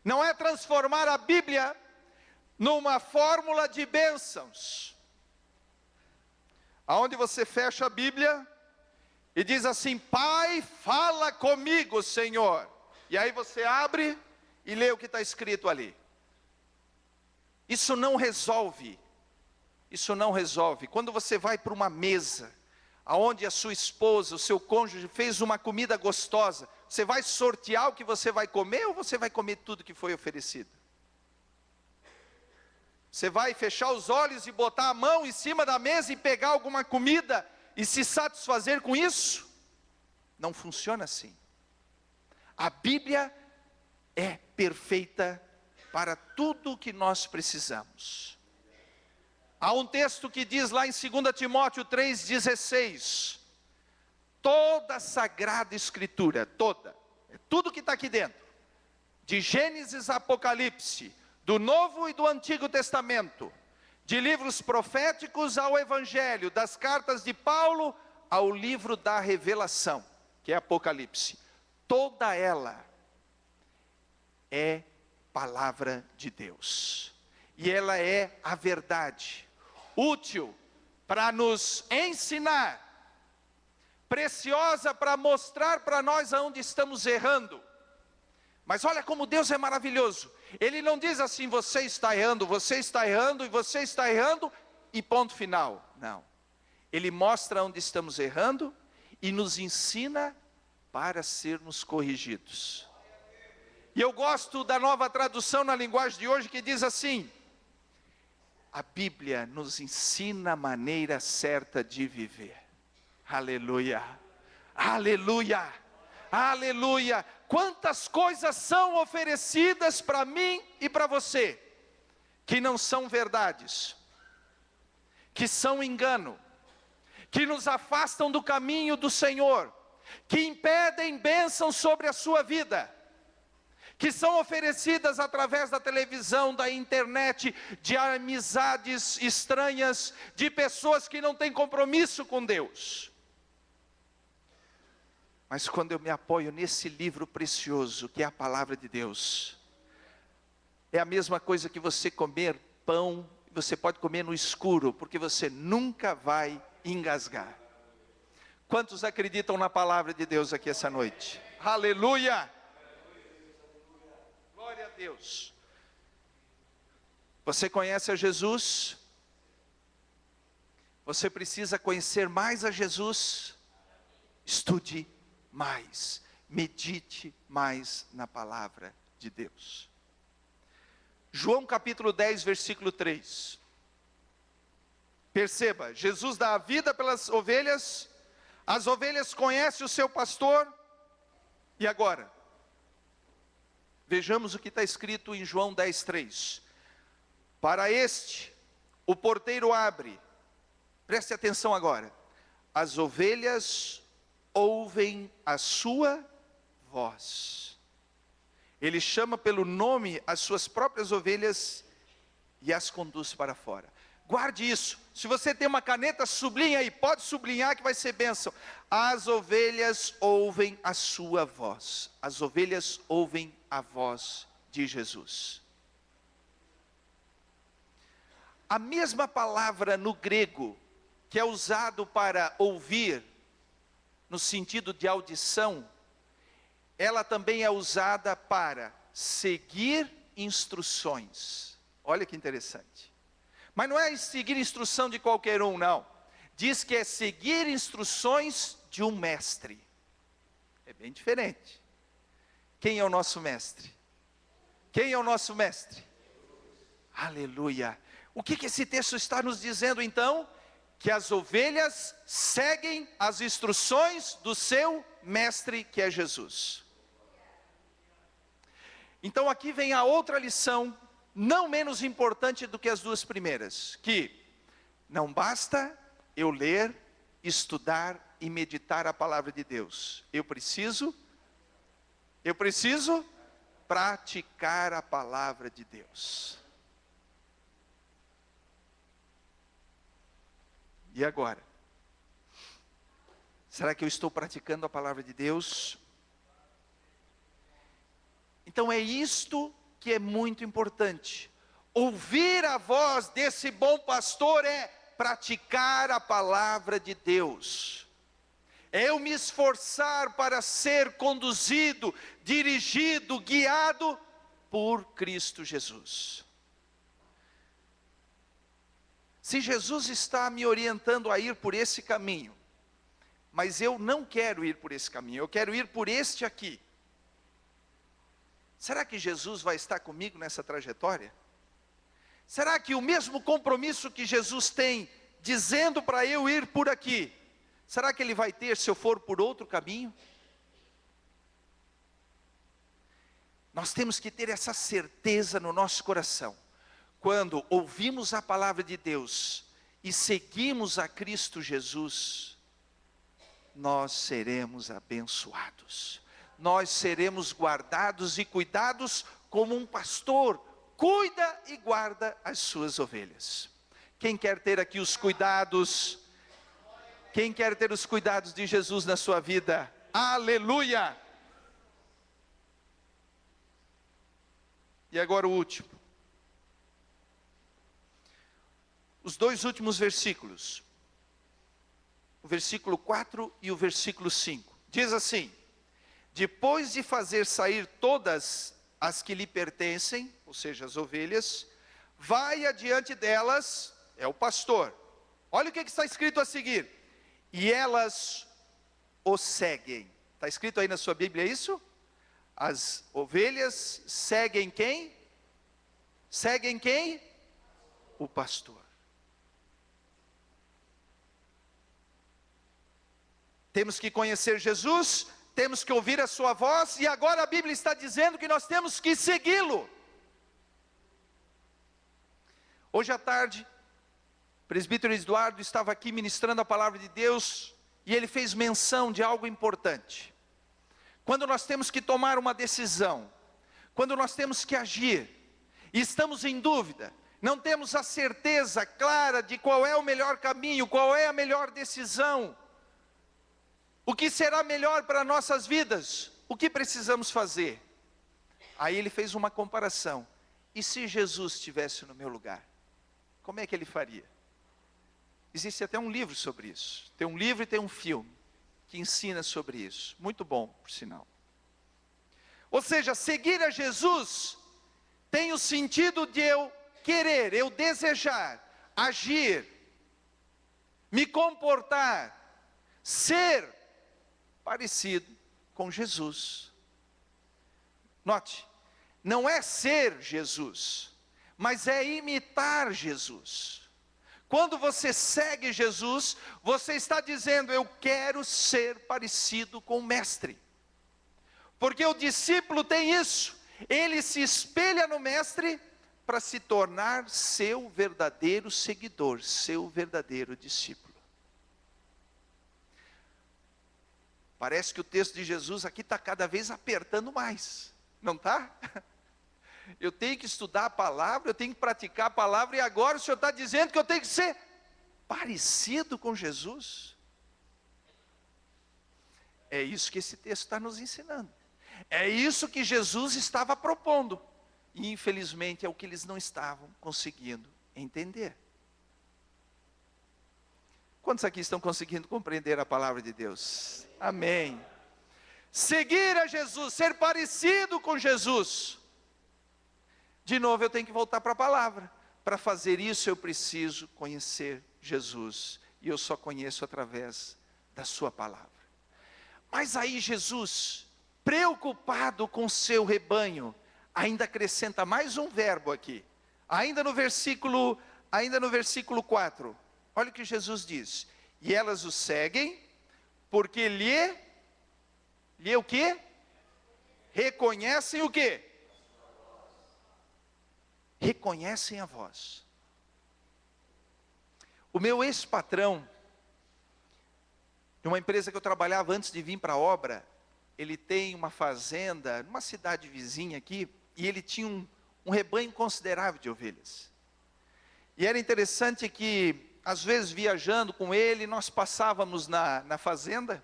Não é transformar a Bíblia numa fórmula de bênçãos, aonde você fecha a Bíblia e diz assim: Pai, fala comigo, Senhor. E aí você abre e lê o que está escrito ali. Isso não resolve. Isso não resolve. Quando você vai para uma mesa, aonde a sua esposa, o seu cônjuge fez uma comida gostosa, você vai sortear o que você vai comer ou você vai comer tudo que foi oferecido? Você vai fechar os olhos e botar a mão em cima da mesa e pegar alguma comida e se satisfazer com isso? Não funciona assim. A Bíblia é perfeita para tudo o que nós precisamos. Há um texto que diz lá em 2 Timóteo 3,16, toda a Sagrada Escritura, tudo que está aqui dentro, de Gênesis a Apocalipse, do Novo e do Antigo Testamento, de livros proféticos ao Evangelho, das cartas de Paulo ao livro da Revelação, que é Apocalipse, toda ela é palavra de Deus, e ela é a verdade, útil para nos ensinar, preciosa para mostrar para nós aonde estamos errando. Mas olha como Deus é maravilhoso. Ele não diz assim: você está errando, você está errando e você está errando e ponto final. Não. Ele mostra onde estamos errando e nos ensina para sermos corrigidos. E eu gosto da Nova Tradução na linguagem de hoje, que diz assim: a Bíblia nos ensina a maneira certa de viver. Aleluia, aleluia, aleluia. Quantas coisas são oferecidas para mim e para você, que não são verdades, que são engano, que nos afastam do caminho do Senhor, que impedem bênçãos sobre a sua vida, que são oferecidas através da televisão, da internet, de amizades estranhas, de pessoas que não têm compromisso com Deus. Mas quando eu me apoio nesse livro precioso, que é a palavra de Deus, é a mesma coisa que você comer pão, você pode comer no escuro, porque você nunca vai engasgar. Quantos acreditam na palavra de Deus aqui essa noite? Aleluia! Glória a Deus. Você conhece a Jesus? Você precisa conhecer mais a Jesus? Estude mais, medite mais na palavra de Deus. João capítulo 10, versículo 3. Perceba, Jesus dá a vida pelas ovelhas, as ovelhas conhecem o seu pastor, e agora? Vejamos o que está escrito em João 10, 3. Para este, o porteiro abre, preste atenção agora, as ovelhas ouvem a sua voz. Ele chama pelo nome as suas próprias ovelhas e as conduz para fora. Guarde isso. Se você tem uma caneta, sublinha aí, pode sublinhar que vai ser bênção. As ovelhas ouvem a sua voz. As ovelhas ouvem a voz de Jesus. A mesma palavra no grego, que é usado para ouvir, no sentido de audição, ela também é usada para seguir instruções. Olha que interessante. Mas não é seguir instrução de qualquer um, não. Diz que é seguir instruções de um mestre. É bem diferente. Quem é o nosso mestre? Quem é o nosso mestre? Aleluia. O que esse texto está nos dizendo então? Que as ovelhas seguem as instruções do seu mestre, que é Jesus. Então aqui vem a outra lição, não menos importante do que as duas primeiras, que não basta eu ler, estudar e meditar a palavra de Deus. Eu preciso praticar a palavra de Deus. E agora? Será que eu estou praticando a palavra de Deus? Então é isto que é muito importante. Ouvir a voz desse bom pastor é praticar a palavra de Deus. É eu me esforçar para ser conduzido, dirigido, guiado por Cristo Jesus. Se Jesus está me orientando a ir por esse caminho, mas eu não quero ir por esse caminho, eu quero ir por este aqui. Será que Jesus vai estar comigo nessa trajetória? Será que o mesmo compromisso que Jesus tem, dizendo para eu ir por aqui, será que Ele vai ter se eu for por outro caminho? Nós temos que ter essa certeza no nosso coração. Quando ouvimos a palavra de Deus e seguimos a Cristo Jesus, nós seremos abençoados. Nós seremos guardados e cuidados como um pastor cuida e guarda as suas ovelhas. Quem quer ter aqui os cuidados? Quem quer ter os cuidados de Jesus na sua vida? Aleluia! E agora o último. Os dois últimos versículos. O versículo 4 e o versículo 5. Diz assim: depois de fazer sair todas as que lhe pertencem, ou seja, as ovelhas, vai adiante delas, é o pastor. Olha o que está escrito a seguir. E elas o seguem. Está escrito aí na sua Bíblia isso? As ovelhas seguem quem? Seguem quem? O pastor. Temos que conhecer Jesus, temos que ouvir a sua voz, e agora a Bíblia está dizendo que nós temos que segui-lo. Hoje à tarde, o presbítero Eduardo estava aqui ministrando a palavra de Deus, e ele fez menção de algo importante. Quando nós temos que tomar uma decisão, quando nós temos que agir, e estamos em dúvida, não temos a certeza clara de qual é o melhor caminho, qual é a melhor decisão, o que será melhor para nossas vidas, o que precisamos fazer? Aí ele fez uma comparação. E se Jesus estivesse no meu lugar? Como é que ele faria? Existe até um livro sobre isso. Tem um livro e tem um filme que ensina sobre isso. Muito bom, por sinal. Ou seja, seguir a Jesus tem o sentido de eu querer, eu desejar, agir, me comportar, ser parecido com Jesus. Note, não é ser Jesus, mas é imitar Jesus. Quando você segue Jesus, você está dizendo: eu quero ser parecido com o mestre. Porque o discípulo tem isso, ele se espelha no mestre para se tornar seu verdadeiro seguidor, seu verdadeiro discípulo. Parece que o texto de Jesus aqui está cada vez apertando mais, não está? Eu tenho que estudar a palavra, eu tenho que praticar a palavra, e agora o Senhor está dizendo que eu tenho que ser parecido com Jesus. É isso que esse texto está nos ensinando. É isso que Jesus estava propondo. E infelizmente é o que eles não estavam conseguindo entender. Quantos aqui estão conseguindo compreender a palavra de Deus? Amém. Seguir a Jesus, ser parecido com Jesus. De novo eu tenho que voltar para a palavra. Para fazer isso eu preciso conhecer Jesus. E eu só conheço através da sua palavra. Mas aí Jesus, preocupado com seu rebanho, ainda acrescenta mais um verbo aqui. Ainda no versículo 4. Olha o que Jesus diz: e elas o seguem, porque lhe o quê? Reconhecem o quê? Reconhecem a voz. O meu ex-patrão, de uma empresa que eu trabalhava antes de vir para a obra, ele tem uma fazenda numa cidade vizinha aqui, e ele tinha um rebanho considerável de ovelhas. E era interessante que, às vezes viajando com ele, nós passávamos na fazenda,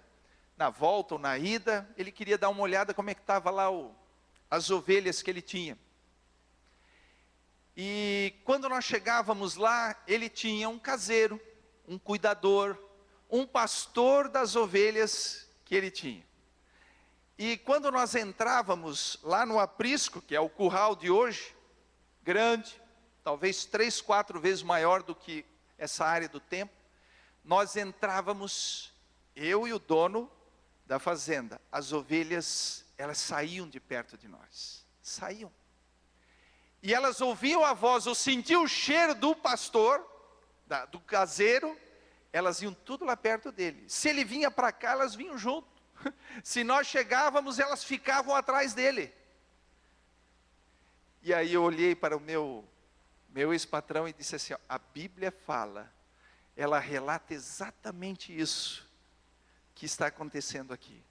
na volta ou na ida, ele queria dar uma olhada como é que estava lá as ovelhas que ele tinha. E quando nós chegávamos lá, ele tinha um caseiro, um cuidador, um pastor das ovelhas que ele tinha. E quando nós entrávamos lá no aprisco, que é o curral de hoje, grande, talvez 3, 4 vezes maior do que essa área do templo, nós entrávamos, eu e o dono da fazenda. As ovelhas, elas saíam de perto de nós, saíam. E elas ouviam a voz, ou sentiam o cheiro do pastor, do caseiro, elas iam tudo lá perto dele. Se ele vinha para cá, elas vinham junto. Se nós chegávamos, elas ficavam atrás dele. E aí eu olhei para o meu ex-patrão e disse assim: ó, a Bíblia fala, ela relata exatamente isso que está acontecendo aqui.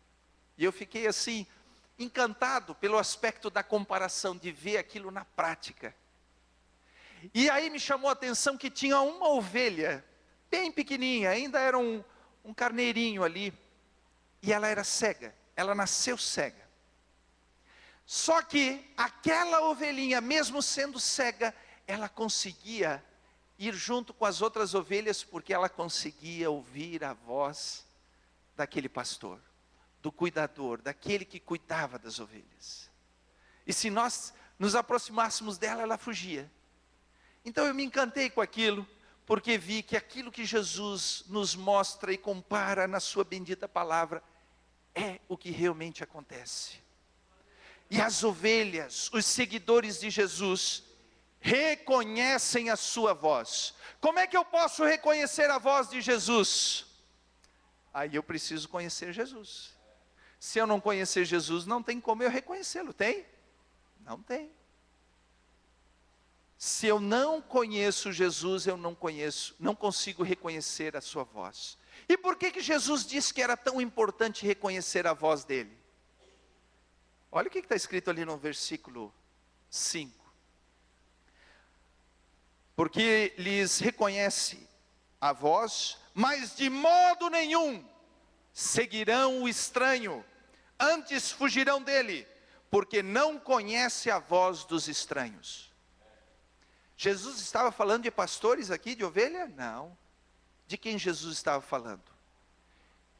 E eu fiquei assim, encantado pelo aspecto da comparação, de ver aquilo na prática. E aí me chamou a atenção que tinha uma ovelha, bem pequenininha, ainda era um carneirinho ali, e ela era cega, ela nasceu cega. Só que aquela ovelhinha, mesmo sendo cega, ela conseguia ir junto com as outras ovelhas, porque ela conseguia ouvir a voz daquele pastor, do cuidador, daquele que cuidava das ovelhas. E se nós nos aproximássemos dela, ela fugia. Então eu me encantei com aquilo, porque vi que aquilo que Jesus nos mostra e compara na sua bendita palavra, é o que realmente acontece. E as ovelhas, os seguidores de Jesus, reconhecem a sua voz. Como é que eu posso reconhecer a voz de Jesus? Aí eu preciso conhecer Jesus. Se eu não conhecer Jesus, não tem como eu reconhecê-lo, tem? Não tem. Se eu não conheço Jesus, eu não consigo reconhecer a sua voz. E por que Jesus disse que era tão importante reconhecer a voz dele? Olha o que está escrito ali no versículo 5. Porque lhes reconhece a voz, mas de modo nenhum seguirão o estranho, antes fugirão dele, porque não conhece a voz dos estranhos. Jesus estava falando de pastores aqui, de ovelha? Não. De quem Jesus estava falando?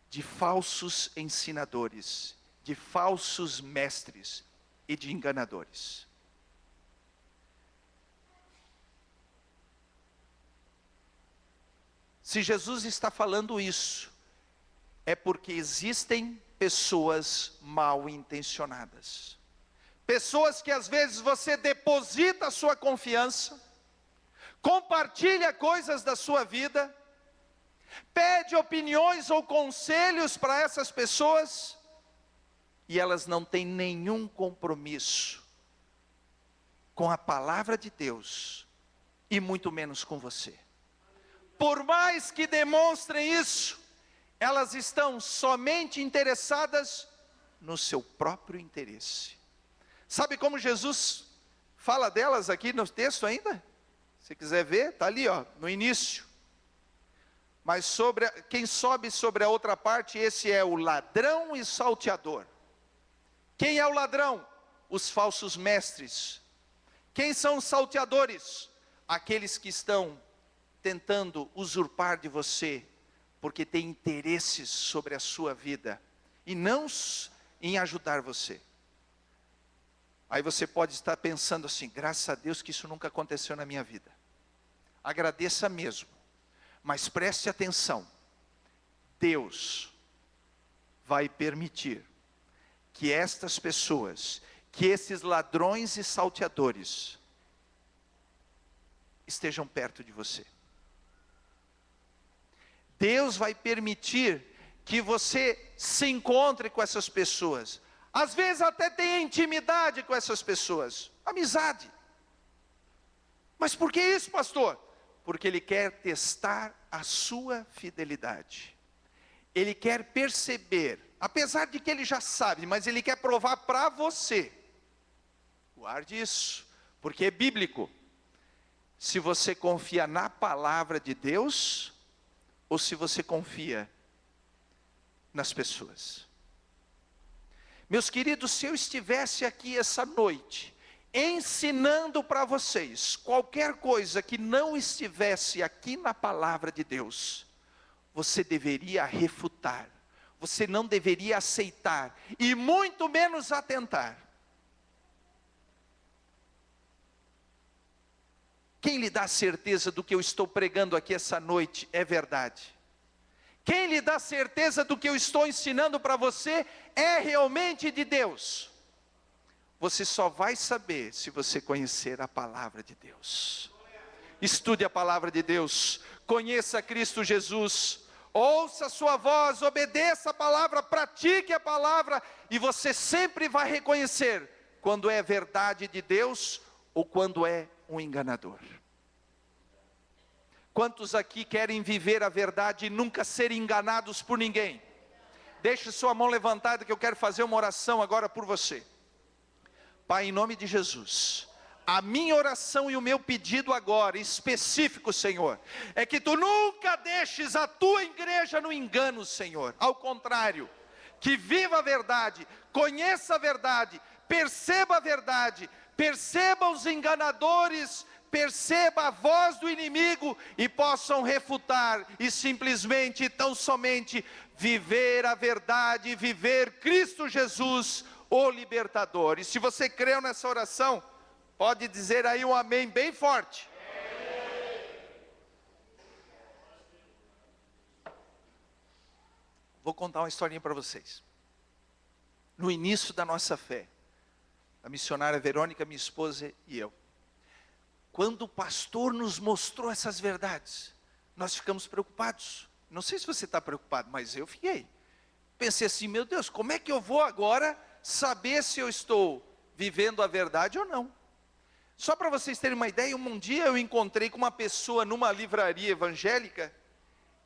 De falsos ensinadores, de falsos mestres e de enganadores. Se Jesus está falando isso, é porque existem pessoas mal intencionadas. pessoas que às vezes você deposita a sua confiança, compartilha coisas da sua vida, pede opiniões ou conselhos para essas pessoas, e elas não têm nenhum compromisso com a palavra de Deus, e muito menos com você. Por mais que demonstrem isso, elas estão somente interessadas no seu próprio interesse. Sabe como Jesus fala delas aqui no texto ainda? Se quiser ver, está ali no início. Mas quem sobe sobre a outra parte, esse é o ladrão e salteador. Quem é o ladrão? Os falsos mestres. Quem são os salteadores? Aqueles que estão tentando usurpar de você, porque têm interesses sobre a sua vida, e não em ajudar você. Aí você pode estar pensando assim: graças a Deus que isso nunca aconteceu na minha vida. Agradeça mesmo, mas preste atenção. Deus vai permitir que estas pessoas, que esses ladrões e salteadores, estejam perto de você. Deus vai permitir que você se encontre com essas pessoas. Às vezes até tenha intimidade com essas pessoas, amizade. Mas por que isso, pastor? Porque Ele quer testar a sua fidelidade. Ele quer perceber, apesar de que Ele já sabe, mas Ele quer provar para você. Guarde isso, porque é bíblico. Se você confia na palavra de Deus, ou se você confia nas pessoas. Meus queridos, se eu estivesse aqui essa noite, ensinando para vocês qualquer coisa que não estivesse aqui na palavra de Deus, você deveria refutar, você não deveria aceitar, e muito menos atentar. Quem lhe dá certeza do que eu estou pregando aqui essa noite é verdade? Quem lhe dá certeza do que eu estou ensinando para você é realmente de Deus? Você só vai saber se você conhecer a palavra de Deus. Estude a palavra de Deus, conheça Cristo Jesus, ouça a sua voz, obedeça a palavra, pratique a palavra, e você sempre vai reconhecer quando é verdade de Deus ou quando é um enganador. Quantos aqui querem viver a verdade e nunca serem enganados por ninguém? Deixe sua mão levantada que eu quero fazer uma oração agora por você. Pai, em nome de Jesus, a minha oração e o meu pedido agora, específico, Senhor, é que Tu nunca deixes a Tua igreja no engano, Senhor. Ao contrário, que viva a verdade, conheça a verdade, perceba a verdade, perceba os enganadores, perceba a voz do inimigo e possam refutar e simplesmente, tão somente, viver a verdade, viver Cristo Jesus, o libertador. E se você creu nessa oração, pode dizer aí um amém bem forte. Vou contar uma historinha para vocês. No início da nossa fé, a missionária Verônica, minha esposa e eu, quando o pastor nos mostrou essas verdades, nós ficamos preocupados. Não sei se você está preocupado, mas eu fiquei. Pensei assim: meu Deus, como é que eu vou agora saber se eu estou vivendo a verdade ou não? Só para vocês terem uma ideia, um dia eu encontrei com uma pessoa numa livraria evangélica,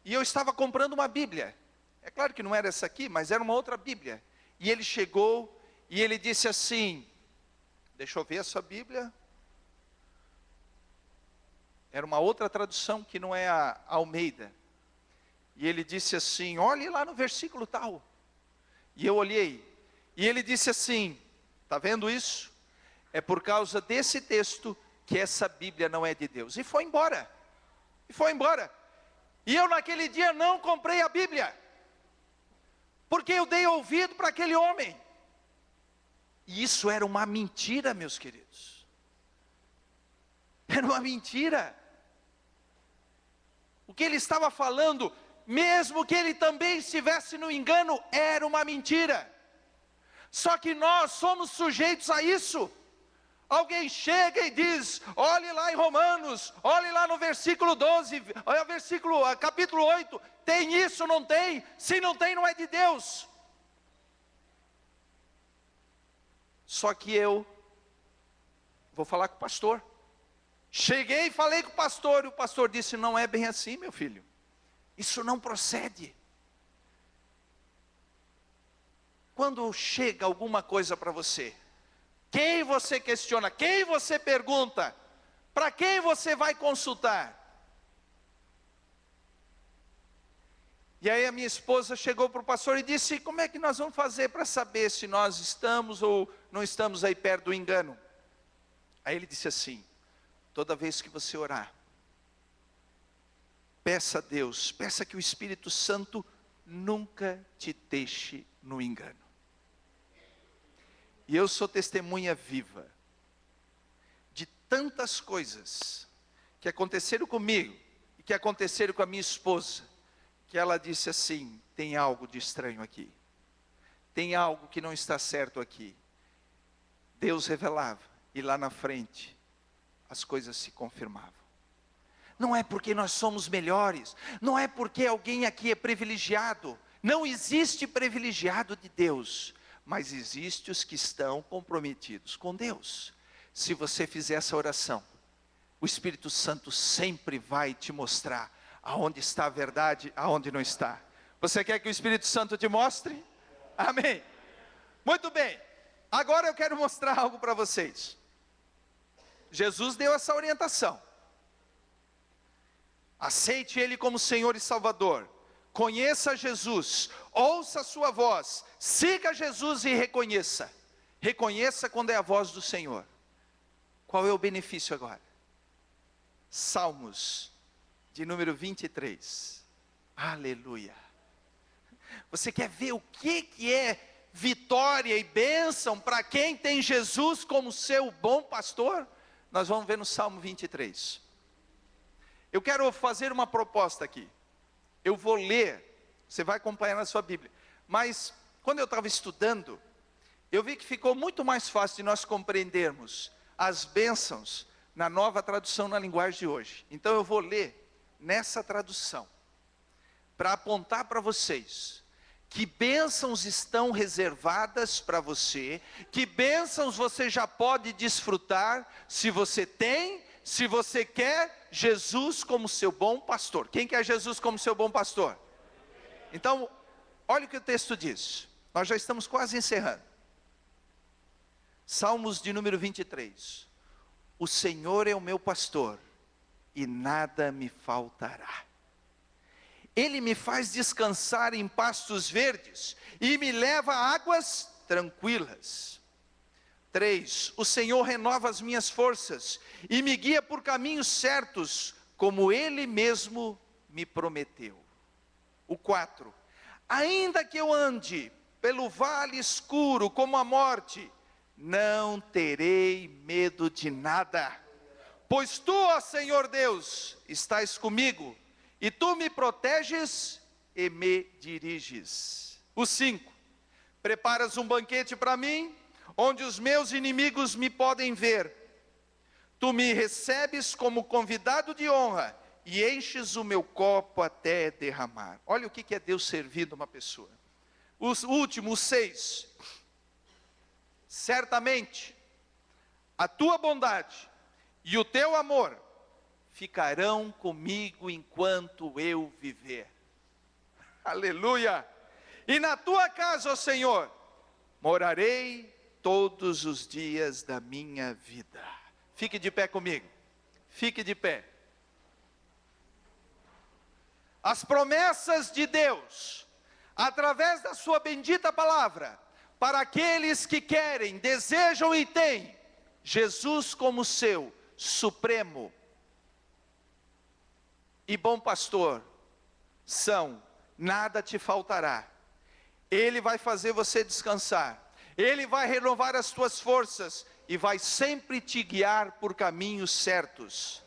e eu estava comprando uma Bíblia. É claro que não era essa aqui, mas era uma outra Bíblia. E ele chegou e ele disse assim: deixa eu ver a sua Bíblia. Era uma outra tradução que não é a Almeida. E ele disse assim: olhe lá no versículo tal. E eu olhei. E ele disse assim: está vendo isso? É por causa desse texto que essa Bíblia não é de Deus. E foi embora. E foi embora. E eu naquele dia não comprei a Bíblia, porque eu dei ouvido para aquele homem. E isso era uma mentira, meus queridos. Era uma mentira. O que ele estava falando, mesmo que ele também estivesse no engano, era uma mentira. Só que nós somos sujeitos a isso. Alguém chega e diz, olhe lá em Romanos, olhe lá no versículo 12, capítulo 8, tem isso, não tem? Se não tem, não é de Deus. Só que eu vou falar com o pastor. Cheguei e falei com o pastor, e o pastor disse, não é bem assim, meu filho. Isso não procede. Quando chega alguma coisa para você, quem você questiona, quem você pergunta, para quem você vai consultar? E aí a minha esposa chegou para o pastor e disse, como é que nós vamos fazer para saber se nós estamos ou não estamos aí perto do engano? Aí ele disse assim, toda vez que você orar, peça a Deus, peça que o Espírito Santo nunca te deixe no engano. E eu sou testemunha viva de tantas coisas que aconteceram comigo e que aconteceram com a minha esposa, que ela disse assim, tem algo de estranho aqui, tem algo que não está certo aqui. Deus revelava e lá na frente as coisas se confirmavam. Não é porque nós somos melhores, não é porque alguém aqui é privilegiado, não existe privilegiado de Deus, mas existe os que estão comprometidos com Deus. Se você fizer essa oração, o Espírito Santo sempre vai te mostrar aonde está a verdade, aonde não está. Você quer que o Espírito Santo te mostre? Amém. Muito bem, agora eu quero mostrar algo para vocês. Jesus deu essa orientação. Aceite Ele como Senhor e Salvador. Conheça Jesus, ouça a sua voz, siga Jesus e reconheça. Reconheça quando é a voz do Senhor. Qual é o benefício agora? Salmos, de número 23. Aleluia. Você quer ver o que é vitória e bênção para quem tem Jesus como seu bom pastor? Nós vamos ver no Salmo 23. Eu quero fazer uma proposta aqui. Eu vou ler, você vai acompanhar na sua Bíblia. Mas, quando eu estava estudando, eu vi que ficou muito mais fácil de nós compreendermos as bênçãos na nova tradução na linguagem de hoje. Então eu vou ler nessa tradução, para apontar para vocês, que bênçãos estão reservadas para você, que bênçãos você já pode desfrutar, se você tem, se você quer Jesus como seu bom pastor. Quem quer Jesus como seu bom pastor? Então, olha o que o texto diz. Nós já estamos quase encerrando. Salmos de número 23. O Senhor é o meu pastor, e nada me faltará. Ele me faz descansar em pastos verdes, e me leva a águas tranquilas. 3. O Senhor renova as minhas forças, e me guia por caminhos certos, como Ele mesmo me prometeu. O 4. Ainda que eu ande pelo vale escuro como a morte, não terei medo de nada, pois Tu, ó Senhor Deus, estás comigo, e Tu me proteges e me diriges. O 5. Preparas um banquete para mim, onde os meus inimigos me podem ver. Tu me recebes como convidado de honra, e enches o meu copo até derramar. Olha o que é Deus servindo uma pessoa. O último, o 6. Certamente, a tua bondade e o teu amor ficarão comigo enquanto eu viver. Aleluia! E na tua casa, ó Senhor, morarei todos os dias da minha vida. Fique de pé comigo. Fique de pé. As promessas de Deus, através da sua bendita palavra, para aqueles que querem, desejam e têm Jesus como seu supremo e bom pastor, são: nada te faltará. Ele vai fazer você descansar, Ele vai renovar as tuas forças e vai sempre te guiar por caminhos certos.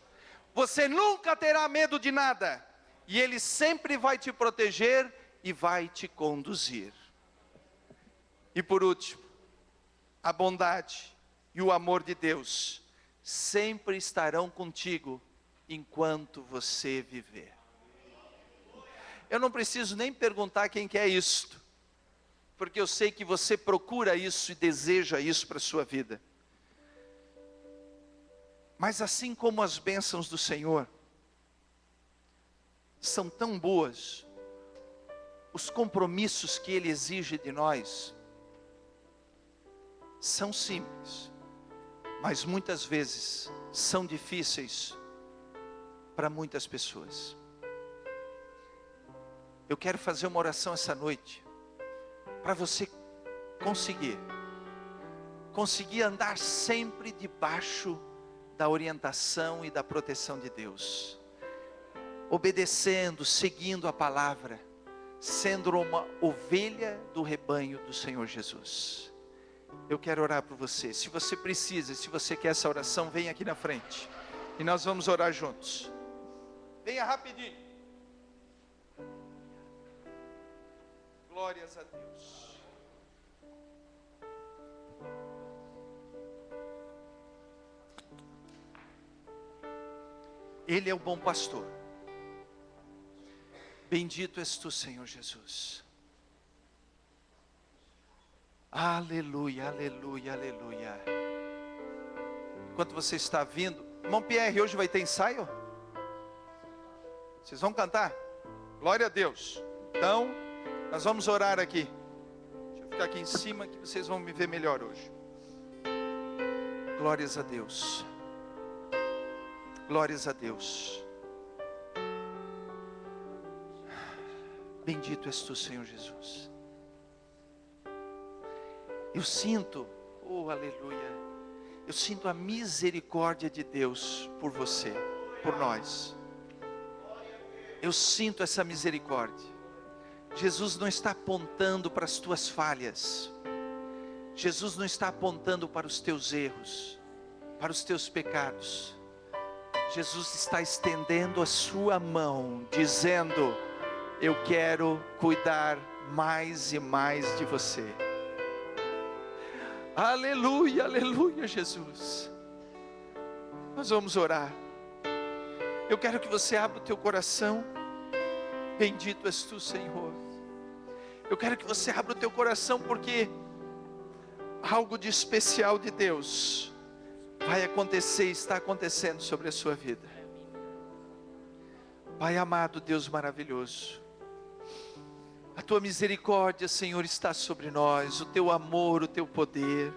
Você nunca terá medo de nada, e Ele sempre vai te proteger e vai te conduzir. E por último, a bondade e o amor de Deus sempre estarão contigo enquanto você viver. Eu não preciso nem perguntar quem quer isto, porque eu sei que você procura isso e deseja isso para a sua vida. Mas assim como as bênçãos do Senhor são tão boas, os compromissos que Ele exige de nós são simples, mas muitas vezes são difíceis para muitas pessoas. Eu quero fazer uma oração essa noite, para você conseguir andar sempre debaixo da orientação e da proteção de Deus, obedecendo, seguindo a palavra, sendo uma ovelha do rebanho do Senhor Jesus. Eu quero orar por você. Se você precisa, se você quer essa oração, venha aqui na frente e nós vamos orar juntos. Venha rapidinho. Glórias a Deus. Ele é o bom pastor. Bendito és tu, Senhor Jesus. Aleluia, aleluia, aleluia. Enquanto você está vindo, irmão Pierre, hoje vai ter ensaio? Vocês vão cantar? Glória a Deus. Então, nós vamos orar aqui. Deixa eu ficar aqui em cima que vocês vão me ver melhor hoje. Glórias a Deus. Glórias a Deus. Bendito és tu, Senhor Jesus. Eu sinto, oh aleluia, eu sinto a misericórdia de Deus por você, por nós. Eu sinto essa misericórdia. Jesus não está apontando para as tuas falhas. Jesus não está apontando para os teus erros, para os teus pecados. Jesus está estendendo a sua mão, dizendo: eu quero cuidar mais e mais de você. Aleluia, aleluia, Jesus. Nós vamos orar. Eu quero que você abra o teu coração. Bendito és tu, Senhor. Eu quero que você abra o teu coração, porque algo de especial de Deus vai acontecer, está acontecendo sobre a sua vida. Pai amado, Deus maravilhoso, a tua misericórdia, Senhor, está sobre nós, o teu amor, o teu poder.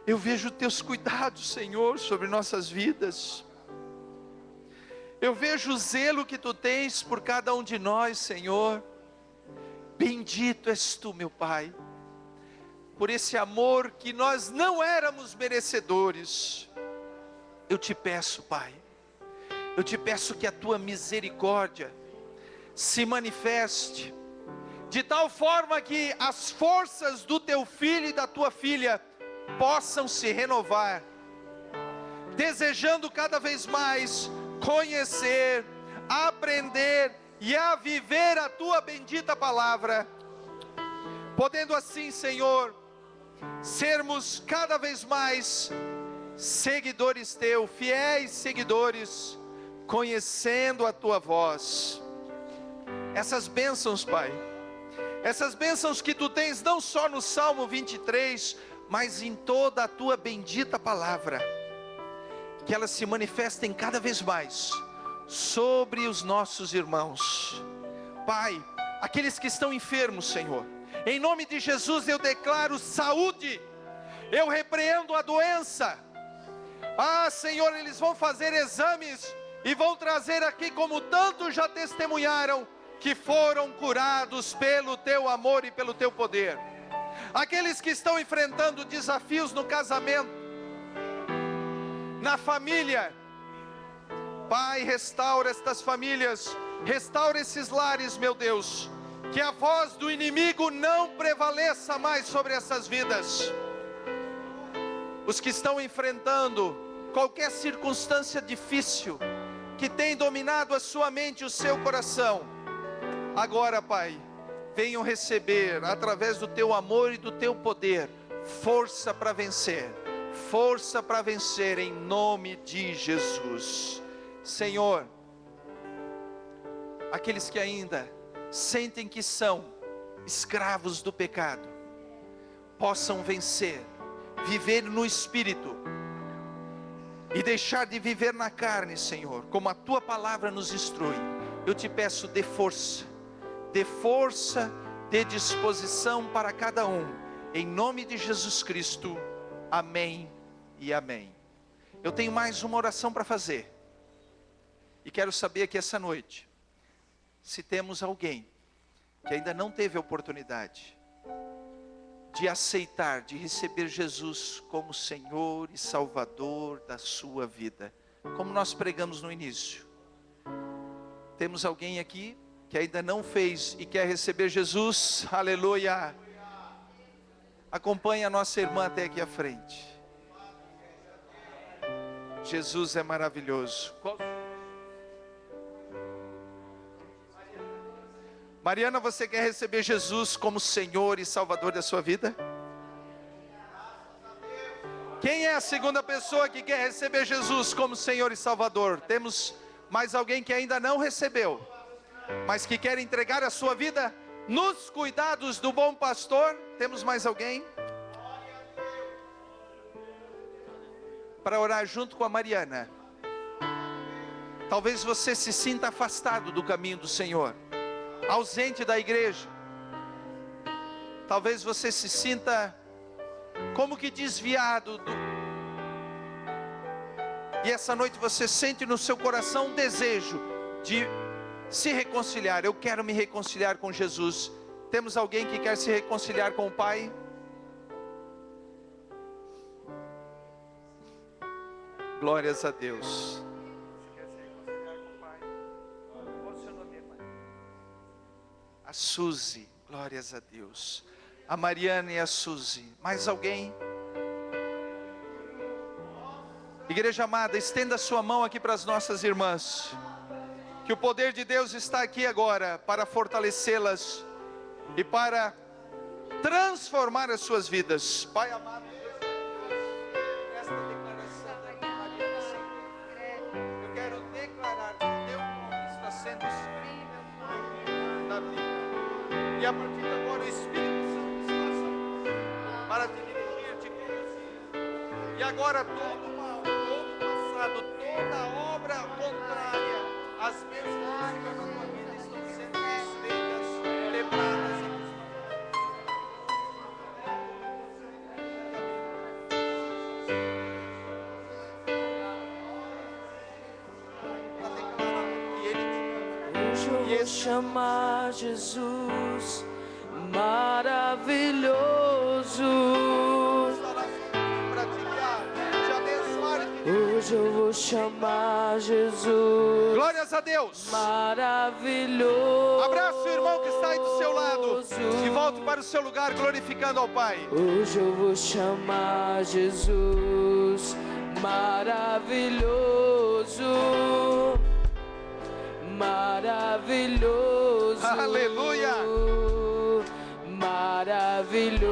Eu vejo os teus cuidados, Senhor, sobre nossas vidas. Eu vejo o zelo que tu tens por cada um de nós, Senhor. Bendito és tu, meu Pai, por esse amor que nós não éramos merecedores. Eu te peço, Pai, eu te peço que a tua misericórdia se manifeste, de tal forma que as forças do teu filho e da tua filha possam se renovar, desejando cada vez mais conhecer, aprender e a viver a tua bendita palavra, podendo assim, Senhor, sermos cada vez mais seguidores teus, fiéis seguidores, conhecendo a tua voz. Essas bênçãos, Pai, essas bênçãos que tu tens não só no Salmo 23, mas em toda a tua bendita palavra, que elas se manifestem cada vez mais sobre os nossos irmãos. Pai, aqueles que estão enfermos, Senhor, em nome de Jesus eu declaro saúde, eu repreendo a doença. Senhor, eles vão fazer exames e vão trazer aqui, como tantos já testemunharam, que foram curados pelo teu amor e pelo teu poder. Aqueles que estão enfrentando desafios no casamento, na família, Pai, restaura estas famílias, restaura esses lares, meu Deus, que a voz do inimigo não prevaleça mais sobre essas vidas. Os que estão enfrentando qualquer circunstância difícil, que tem dominado a sua mente e o seu coração, agora, Pai, venham receber, através do teu amor e do teu poder, força para vencer, força para vencer em nome de Jesus. Senhor, aqueles que ainda sentem que são escravos do pecado, possam vencer, viver no Espírito e deixar de viver na carne, Senhor, como a Tua palavra nos instrui. Eu te peço, dê força, dê disposição para cada um, em nome de Jesus Cristo, amém e amém. Eu tenho mais uma oração para fazer, e quero saber aqui essa noite, se temos alguém que ainda não teve a oportunidade de aceitar, de receber Jesus como Senhor e Salvador da sua vida, como nós pregamos no início. Temos alguém aqui que ainda não fez e quer receber Jesus? Aleluia! Acompanhe a nossa irmã até aqui à frente. Jesus é maravilhoso. Mariana, você quer receber Jesus como Senhor e Salvador da sua vida? Quem é a segunda pessoa que quer receber Jesus como Senhor e Salvador? Temos mais alguém que ainda não recebeu, mas que quer entregar a sua vida nos cuidados do bom pastor? Temos mais alguém? Para orar junto com a Mariana. Talvez você se sinta afastado do caminho do Senhor, ausente da igreja. Talvez você se sinta como que desviado e essa noite você sente no seu coração um desejo de se reconciliar. Eu quero me reconciliar com Jesus. Temos alguém que quer se reconciliar com o Pai? Glórias a Deus. A Suzy, glórias a Deus. A Mariana e a Suzy. Mais alguém? Igreja amada, estenda a sua mão aqui para as nossas irmãs. Que o poder de Deus está aqui agora para fortalecê-las e para transformar as suas vidas. Pai amado, esta declaração da Mariana, Senhor, eu quero declarar que o teu nome está sendo escrito na Bíblia. E a partir de agora o Espírito Santo está para te dirigir, te conduzir. E agora todo mal, todo passado, toda obra contrária, as mesmas coisas na tua vida estão sendo desfeitas, quebradas e hoje eu vou chamar Jesus maravilhoso. Hoje eu vou chamar Jesus. Glórias a Deus. Maravilhoso. Abraça o irmão que está aí do seu lado e volte para o seu lugar glorificando ao Pai. Hoje eu vou chamar Jesus maravilhoso. Maravilhoso. Aleluia. Maravilhoso.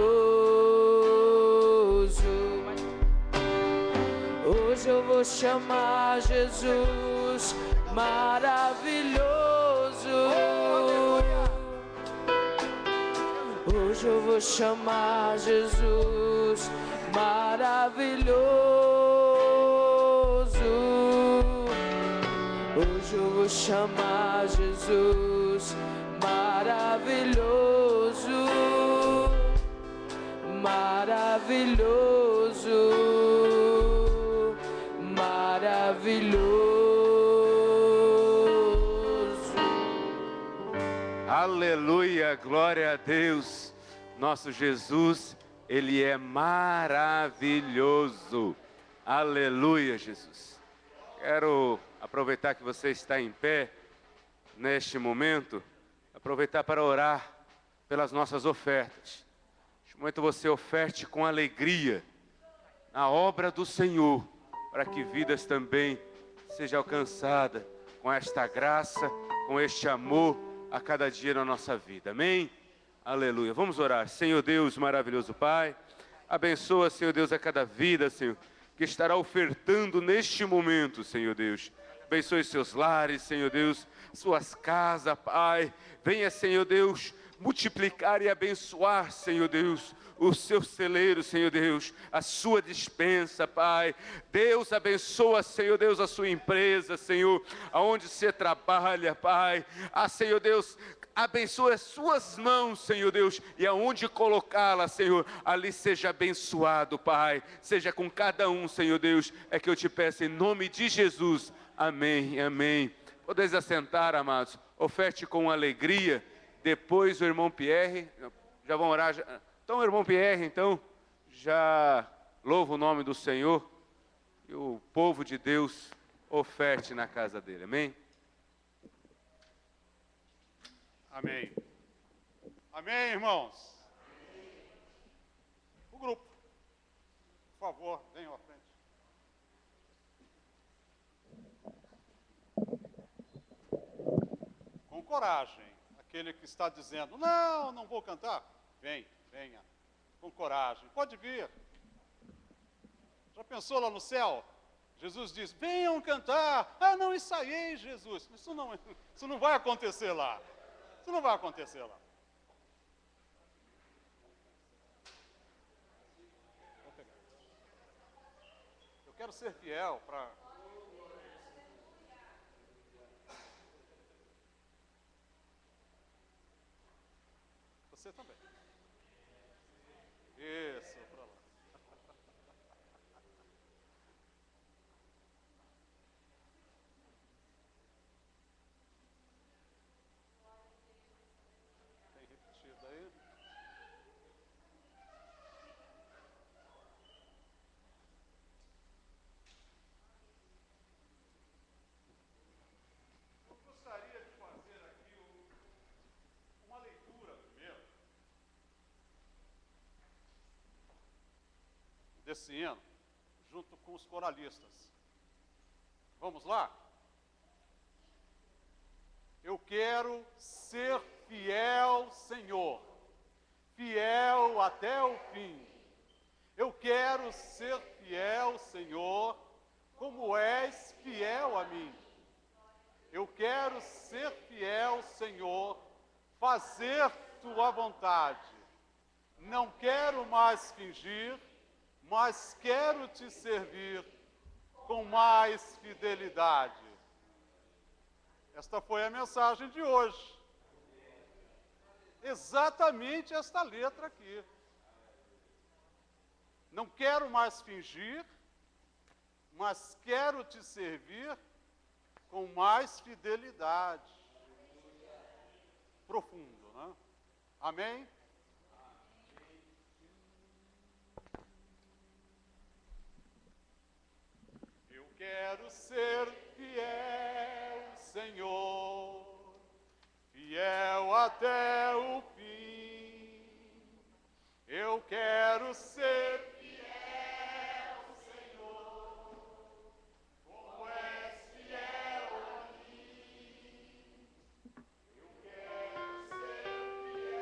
Hoje eu vou chamar Jesus maravilhoso. Hoje eu vou chamar Jesus maravilhoso. Hoje eu vou chamar Jesus maravilhoso. Maravilhoso. Maravilhoso. Aleluia, glória a Deus. Nosso Jesus, Ele é maravilhoso. Aleluia, Jesus. Quero aproveitar que você está em pé neste momento, aproveitar para orar pelas nossas ofertas. Neste momento você oferte com alegria na obra do Senhor, para que vidas também sejam alcançadas com esta graça, com este amor a cada dia na nossa vida. Amém? Aleluia. Vamos orar. Senhor Deus, maravilhoso Pai, Abençoa, Senhor Deus, a cada vida, Senhor, que estará ofertando neste momento, Senhor Deus. Abençoe seus lares, Senhor Deus, suas casas, Pai. Venha, Senhor Deus, multiplicar e abençoar, Senhor Deus, o seu celeiro, Senhor Deus, a sua despensa, Pai. Deus abençoa, Senhor Deus, a sua empresa, Senhor, aonde você trabalha, Pai. Senhor Deus, abençoa as suas mãos, Senhor Deus, e aonde colocá-la, Senhor, ali seja abençoado, Pai. Seja com cada um, Senhor Deus, é que eu te peço em nome de Jesus. Amém, amém. Podeis assentar, amados. Oferte com alegria. Depois o irmão Pierre, já vão orar. Então o irmão Pierre, então, já louva o nome do Senhor. E o povo de Deus oferte na casa dele. Amém? Amém. Amém, irmãos? O grupo, por favor, venham à frente. Com coragem. Aquele que está dizendo, não, não vou cantar. Venha. Com coragem. Pode vir. Já pensou lá no céu? Jesus diz, venham cantar. Não ensaiei, Jesus. Isso não vai acontecer lá. Isso não vai acontecer lá. Eu quero ser fiel para... Você também. Isso, para lá. Tem repetido aí? Eu gostaria de fazer aqui uma leitura primeiro desse hino, junto com os coralistas. Vamos lá? Eu quero ser fiel, Senhor, fiel até o fim. Eu quero ser fiel, Senhor, como és fiel a mim. Eu quero ser fiel, Senhor, fazer tua vontade. Não quero mais fingir, mas quero te servir com mais fidelidade. Esta foi a mensagem de hoje. Exatamente esta letra aqui. Não quero mais fingir, mas quero te servir com mais fidelidade. Profundo, né? Amém? Eu quero ser fiel, Senhor, fiel até o fim. Eu quero ser fiel, Senhor, como és fiel a mim. Eu quero ser fiel,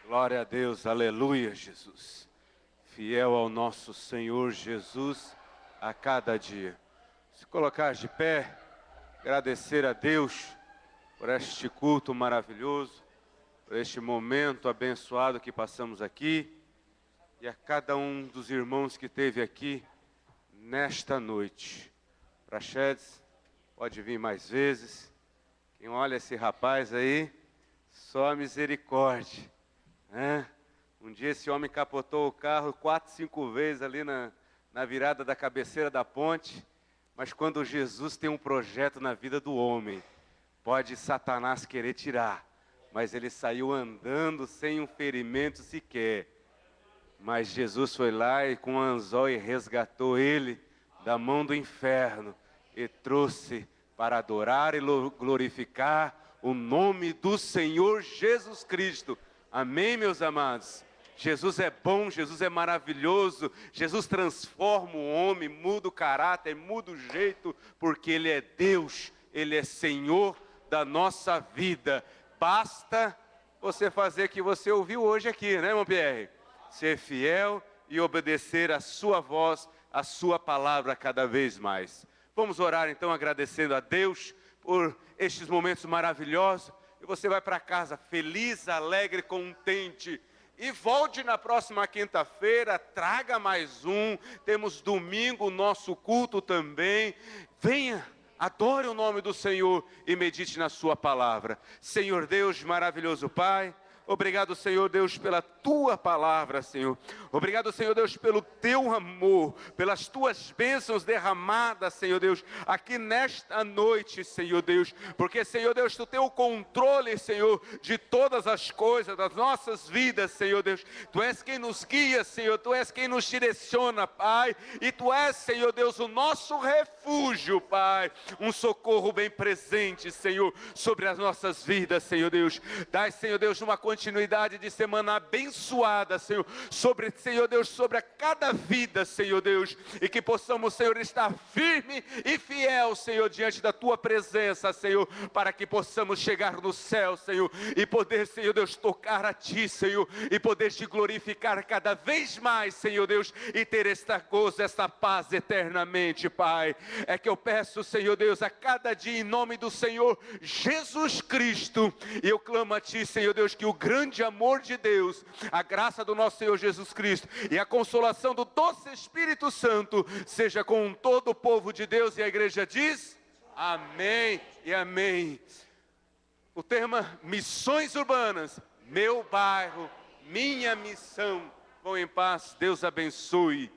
Glória a Deus, aleluia, Jesus. Fiel ao nosso Senhor Jesus a cada dia. Se colocar de pé, agradecer a Deus por este culto maravilhoso, por este momento abençoado que passamos aqui, e a cada um dos irmãos que esteve aqui nesta noite. Praxedes, pode vir mais vezes. Quem olha esse rapaz aí, só misericórdia, né? Um dia esse homem capotou o carro 4, 5 vezes ali na virada da cabeceira da ponte, mas quando Jesus tem um projeto na vida do homem, pode Satanás querer tirar, mas ele saiu andando sem um ferimento sequer. Mas Jesus foi lá e com um anzol e resgatou ele da mão do inferno e trouxe para adorar e glorificar o nome do Senhor Jesus Cristo. Amém, meus amados? Jesus é bom, Jesus é maravilhoso, Jesus transforma o homem, muda o caráter, muda o jeito, porque Ele é Deus, Ele é Senhor da nossa vida. Basta você fazer o que você ouviu hoje aqui, né, irmão Pierre? Ser fiel e obedecer a sua voz, a sua palavra cada vez mais. Vamos orar então agradecendo a Deus por estes momentos maravilhosos. E você vai para casa feliz, alegre, contente. E volte na próxima quinta-feira, traga mais um. Temos domingo o nosso culto também. Venha, adore o nome do Senhor e medite na sua palavra. Senhor Deus, maravilhoso Pai. Obrigado, Senhor Deus, pela Tua palavra, Senhor. Obrigado, Senhor Deus, pelo Teu amor, pelas Tuas bênçãos derramadas, Senhor Deus, aqui nesta noite, Senhor Deus. Porque, Senhor Deus, Tu tem o controle, Senhor, de todas as coisas, das nossas vidas, Senhor Deus. Tu és quem nos guia, Senhor, Tu és quem nos direciona, Pai. E Tu és, Senhor Deus, o nosso refúgio, Pai. Um socorro bem presente, Senhor, sobre as nossas vidas, Senhor Deus. Dai, Senhor Deus, uma continuidade de semana abençoada, Senhor, sobre, Senhor Deus, sobre a cada vida, Senhor Deus, e que possamos, Senhor, estar firme e fiel, Senhor, diante da Tua presença, Senhor, para que possamos chegar no céu, Senhor, e poder, Senhor Deus, tocar a Ti, Senhor, e poder Te glorificar cada vez mais, Senhor Deus, e ter esta gozo, esta paz eternamente, Pai. É que eu peço, Senhor Deus, a cada dia, em nome do Senhor Jesus Cristo, e eu clamo a Ti, Senhor Deus, que o grande amor de Deus, a graça do nosso Senhor Jesus Cristo e a consolação do doce Espírito Santo seja com todo o povo de Deus. E a igreja diz amém e amém. O tema missões urbanas, meu bairro, minha missão. Vão em paz, Deus abençoe.